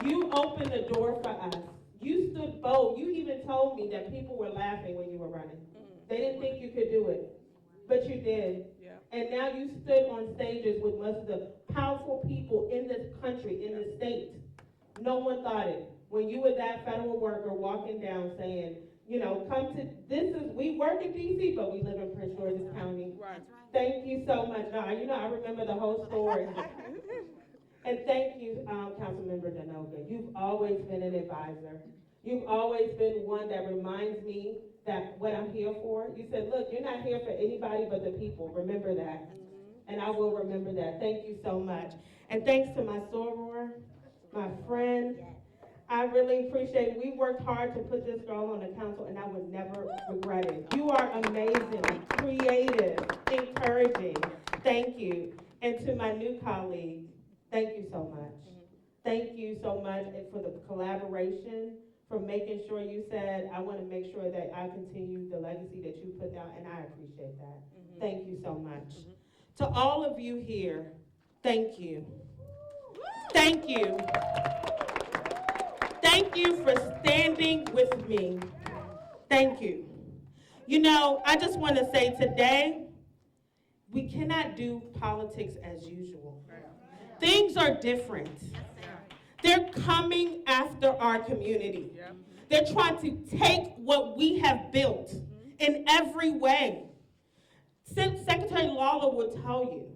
You opened the door for us. You stood bold. You even told me that people were laughing when you were running. They didn't think you could do it, but you did. Yeah. And now you stood on stages with most of the powerful people in this country, in the state. No one thought it. When you were that federal worker walking down saying, you know, we work in DC, but we live in Prince George's County. Right. Thank you so much. Now, you know, I remember the whole story. And thank you, Councilmember Danoga. You've always been an advisor. You've always been one that reminds me that what I'm here for. You said, look, you're not here for anybody but the people. Remember that. and I will remember that. Thank you so much. And thanks to my soror, my friend. I really appreciate it. We worked hard to put this girl on the council, and I would never regret it. You are amazing, creative, encouraging. Thank you. And to my new colleague, thank you so much. Thank you so much for the collaboration, for making sure you said, I want to make sure that I continue the legacy that you put down, and I appreciate that. Thank you so much. To all of you here, thank you. Thank you. Thank you for standing with me. Thank you. You know, I just want to say today, we cannot do politics as usual. Things are different. They're coming after our community. They're trying to take what we have built in every way. Secretary Lawler will tell you,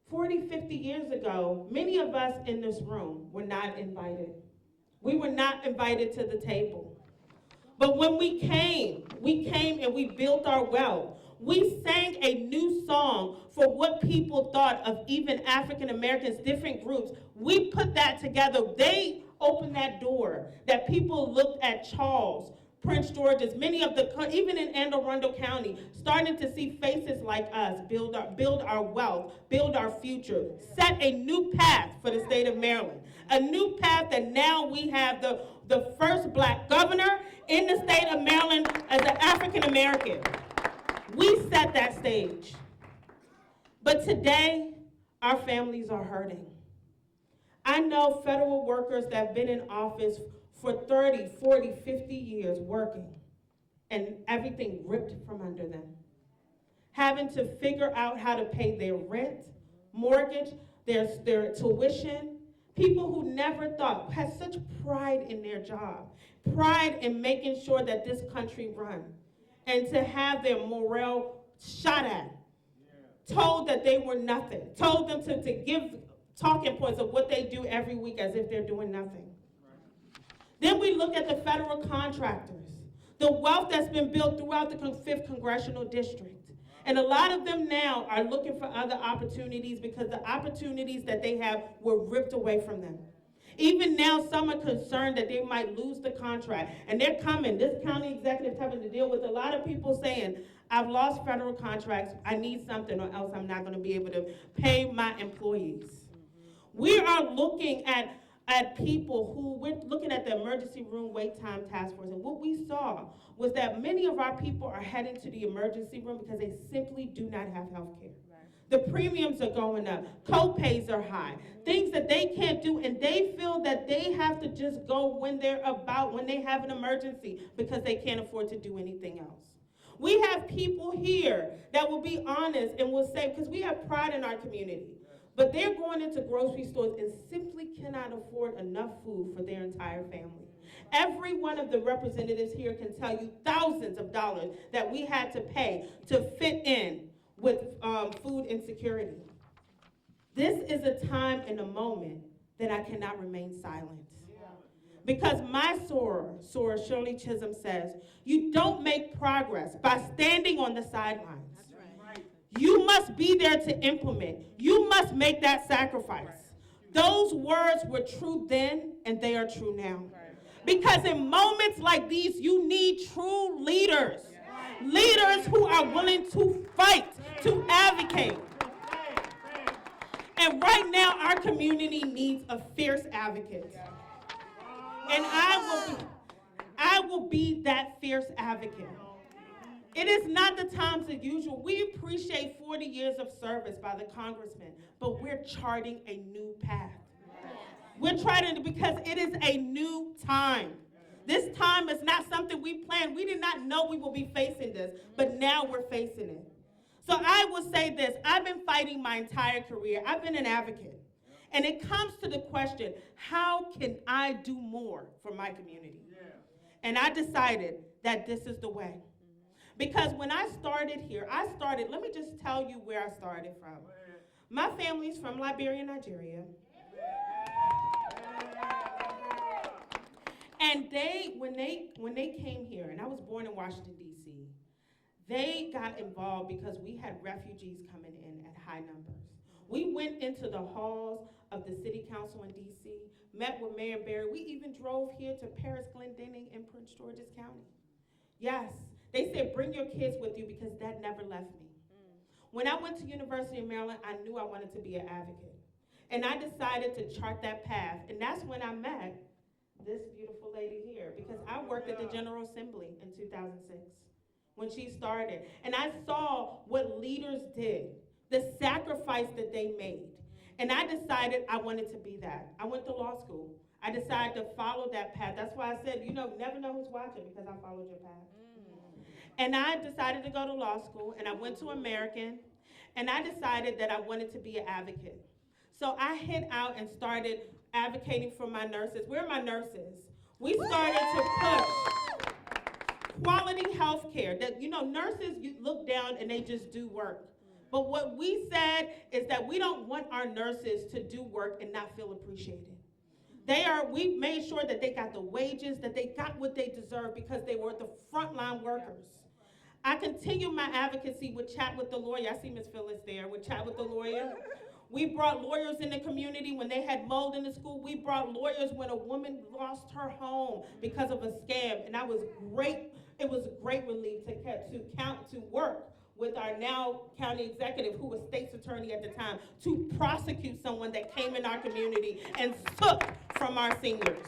40, 50 years ago, many of us in this room were not invited. We were not invited to the table. But when we came and we built our wealth. We sang a new song for what people thought of even African Americans, different groups. We put that together. They opened that door that people looked at Charles, Prince George's, many of the, even in Anne Arundel County, starting to see faces like us build our wealth, build our future, set a new path for the state of Maryland. A new path that now we have the first black governor in the state of Maryland as an African American. We set that stage. But today, our families are hurting. I know federal workers that have been in office for 30, 40, 50 years working, and everything ripped from under them. Having to figure out how to pay their rent, mortgage, their tuition. People who never thought, had such pride in their job, pride in making sure that this country run, and to have their morale shot at, told that they were nothing, told them to give talking points of what they do every week as if they're doing nothing. Then we look at the federal contractors, the wealth that's been built throughout the 5th Congressional District. And a lot of them now are looking for other opportunities because the opportunities that they have were ripped away from them. Even now, some are concerned that they might lose the contract. And they're coming, this county executive is having to deal with a lot of people saying, I've lost federal contracts, I need something or else I'm not gonna be able to pay my employees. We are looking at people who, we're looking at the emergency room wait time task force, and what we saw was that many of our people are heading to the emergency room because they simply do not have health care. The premiums are going up, co-pays are high, things that they can't do, and they feel that they have to just go when they have an emergency because they can't afford to do anything else. We have people here that will be honest and will say, because we have pride in our community, but they're going into grocery stores and simply cannot afford enough food for their entire family. Every one of the representatives here can tell you thousands of dollars that we had to pay to fit in with food insecurity. This is a time and a moment that I cannot remain silent. Because my soror, Shirley Chisholm says, you don't make progress by standing on the sidelines. You must be there to implement. You must make that sacrifice. Those words were true then, and they are true now. Because in moments like these, you need true leaders. Leaders who are willing to fight, to advocate. And right now, our community needs a fierce advocate. And I will be that fierce advocate. It is not the times as usual. We appreciate 40 years of service by the congressman, but we're charting a new path. We're trying to, because it is a new time. This time is not something we planned. We did not know we will be facing this, but now we're facing it. So I will say this, I've been fighting my entire career. I've been an advocate. And it comes to the question, how can I do more for my community? And I decided that this is the way. Because when I started here, let me just tell you where I started from. My family's from Liberia, Nigeria. And when they came here, and I was born in Washington, D.C., They got involved because we had refugees coming in at high numbers. We went into the halls of the city council in DC, met with Mayor Barry. We even drove here to Paris, Glendenning, in Prince George's County. Yes, they said bring your kids with you because that never left me. When I went to University of Maryland, I knew I wanted to be an advocate. And I decided to chart that path. And that's when I met this beautiful lady here, because I worked at the General Assembly in 2006 when she started. And I saw what leaders did, the sacrifice that they made. And I decided I wanted to be that. I went to law school. I decided to follow that path. That's why I said, never know who's watching, because I followed your path. And I decided to go to law school, and I went to American, and I decided that I wanted to be an advocate. So I hit out and started advocating for my nurses. Where are my nurses? We started to push quality health care. That, nurses, you look down and they just do work. But what we said is that we don't want our nurses to do work and not feel appreciated. We made sure that they got the wages, that they got what they deserve, because they were the frontline workers. I continue my advocacy with Chat with the Lawyer. I see Ms. Phyllis there with Chat with the Lawyer. We brought lawyers in the community when they had mold in the school. We brought lawyers when a woman lost her home because of a scam. And that was great. It was a great relief to work with our now county executive, who was state's attorney at the time, to prosecute someone that came in our community and took from our seniors.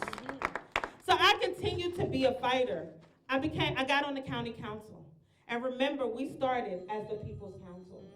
So I continued to be a fighter. I got on the county council. And remember, we started as the People's Council.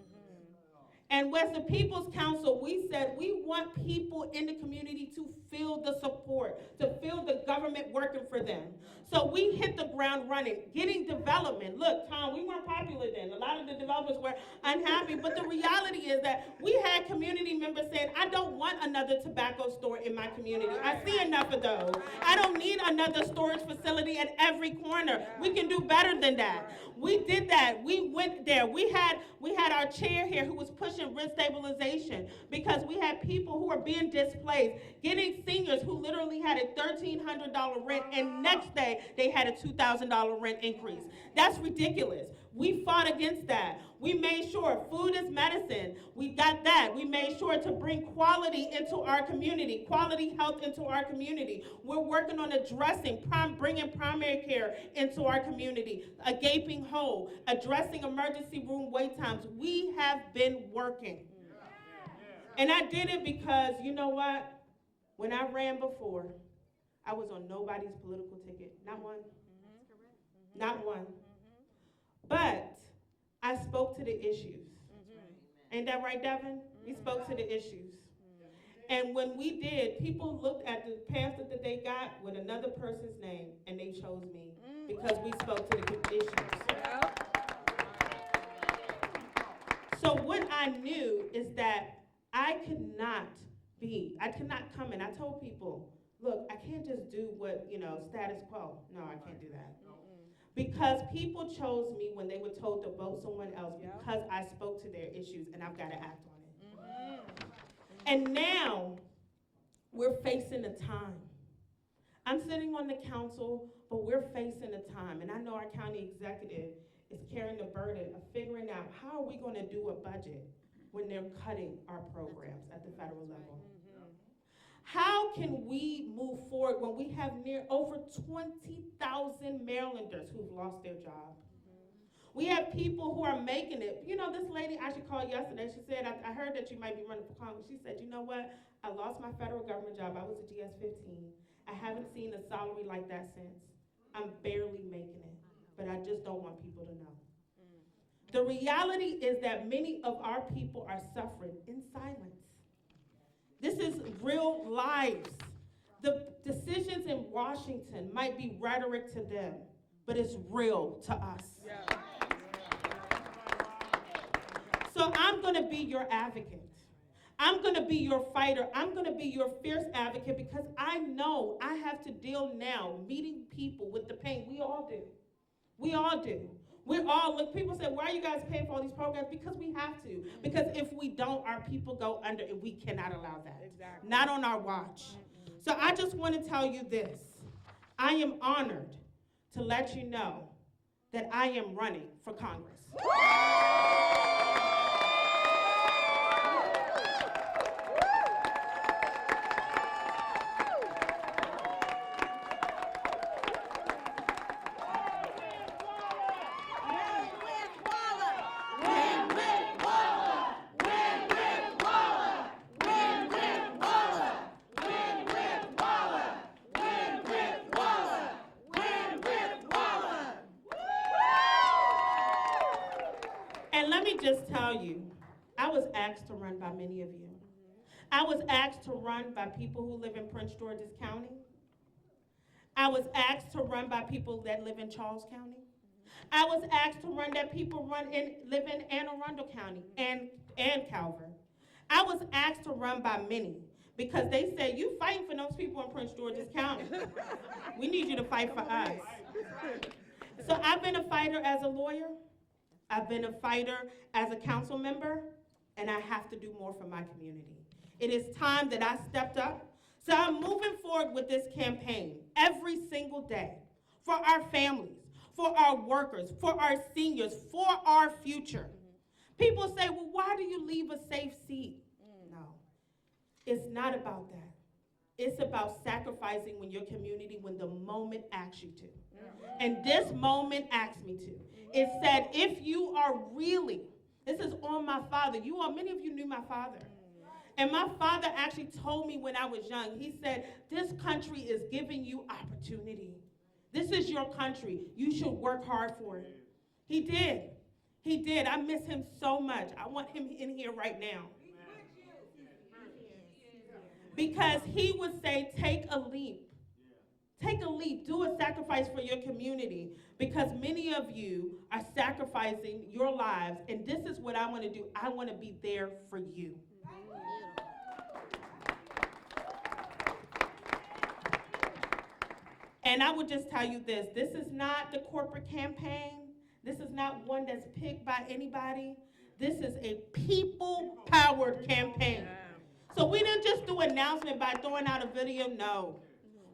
And with the People's Council, we said we want people in the community to feel the support, to feel the government working for them. So we hit the ground running, getting development. Look, Tom, we weren't popular then. A lot of the developers were unhappy, but the reality is that we had community members saying, I don't want another tobacco store in my community. I see enough of those. I don't need another storage facility at every corner. We can do better than that. We did that. We went there. We had our chair here who was pushing rent stabilization, because we had people who were being displaced, getting seniors who literally had a $1,300 rent, and next day they had a $2,000 rent increase. That's ridiculous. We fought against that. We made sure food is medicine. We got that. We made sure to bring quality into our community, quality health into our community. We're working on addressing, bringing primary care into our community, a gaping hole, addressing emergency room wait times. We have been working. And I did it because, you know what? When I ran before, I was on nobody's political ticket. Not one. Not one. But I spoke to the issues. Ain't that right, Devin? We spoke to the issues. And when we did, people looked at the pamphlet that they got with another person's name, and they chose me because we spoke to the issues. So what I knew is that I could not come in. I told people, look, I can't just do what, status quo. No, I can't do that. Because people chose me when they were told to vote someone else, because I spoke to their issues, and I've got to act on it. And now we're facing a time. I'm sitting on the council, but we're facing a time. And I know our county executive is carrying the burden of figuring out, how are we going to do a budget when they're cutting our programs at the federal level? How can we move forward when we have over 20,000 Marylanders who've lost their job? We have people who are making it. This lady I should call yesterday, she said, I heard that you might be running for Congress. She said, you know what? I lost my federal government job. I was a GS-15. I haven't seen a salary like that since. I'm barely making it, but I just don't want people to know. The reality is that many of our people are suffering in silence. This is real lives. The decisions in Washington might be rhetoric to them, but it's real to us. Yeah. So I'm going to be your advocate. I'm going to be your fighter. I'm going to be your fierce advocate, because I know I have to deal now meeting people with the pain. We all do. We all do. Look, people say, why are you guys paying for all these programs? Because we have to. Because if we don't, our people go under, and we cannot allow that. Exactly. Not on our watch. So I just want to tell you this. I am honored to let you know that I am running for Congress. And let me just tell you, I was asked to run by many of you. I was asked to run by people who live in Prince George's County. I was asked to run by people that live in Charles County. I was asked to run that people live in Anne Arundel County and Calvert. I was asked to run by many because they said, you fighting for those people in Prince George's County. We need you to fight for us. So I've been a fighter as a lawyer. I've been a fighter as a council member, and I have to do more for my community. It is time that I stepped up. So I'm moving forward with this campaign every single day for our families, for our workers, for our seniors, for our future. People say, well, why do you leave a safe seat? No, it's not about that. It's about sacrificing when your community, when the moment asks you to. And this moment asked me to. It said, if you are really, this is on my father. Many of you knew my father. And my father actually told me when I was young, he said, this country is giving you opportunity. This is your country. You should work hard for it. He did. He did. I miss him so much. I want him in here right now. Because he would say, take a leap. Take a leap, do a sacrifice for your community, because many of you are sacrificing your lives, and this is what I want to do. I want to be there for you. And I would just tell you this is not the corporate campaign. This is not one that's picked by anybody. This is a people-powered campaign. So we didn't just do an announcement by throwing out a video, no.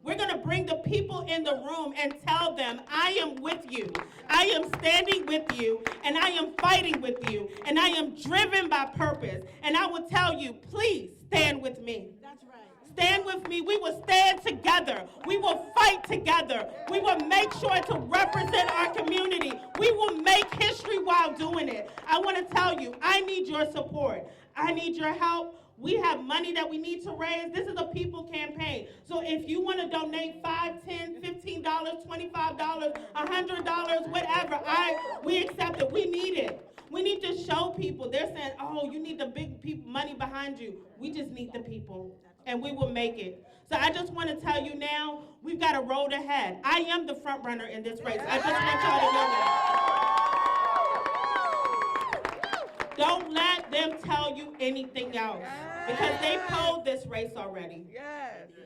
We're going to bring the people in the room and tell them, I am with you. I am standing with you, and I am fighting with you, and I am driven by purpose. And I will tell you, please stand with me. That's right. Stand with me. We will stand together. We will fight together. We will make sure to represent our community. We will make history while doing it. I want to tell you, I need your support. I need your help. We have money that we need to raise. This is a people campaign. So if you want to donate $5, $10, $15, $25, $100, whatever, we accept it. We need it. We need to show people. They're saying, oh, you need the big people, money behind you. We just need the people, and we will make it. So I just want to tell you now, we've got a road ahead. I am the front runner in this race. I just want y'all to know that. Don't let them tell you anything else, because they posed this race already.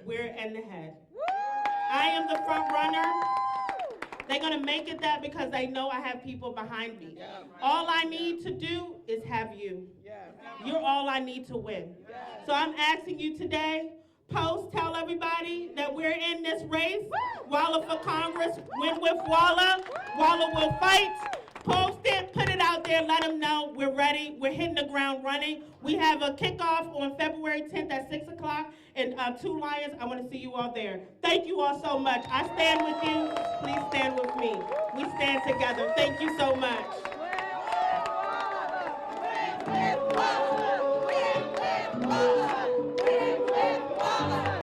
We're in the head. I am the front runner. They're going to make it that because they know I have people behind me. All I need to do is have you. You're all I need to win. So I'm asking you today, post, tell everybody that we're in this race. Walla for Congress, win with Walla. Walla will fight. Post it, put it out there, let them know we're ready. We're hitting the ground running. We have a kickoff on February 10th at 6 o'clock in Two Lions. I want to see you all there. Thank you all so much. I stand with you. Please stand with me. We stand together. Thank you so much.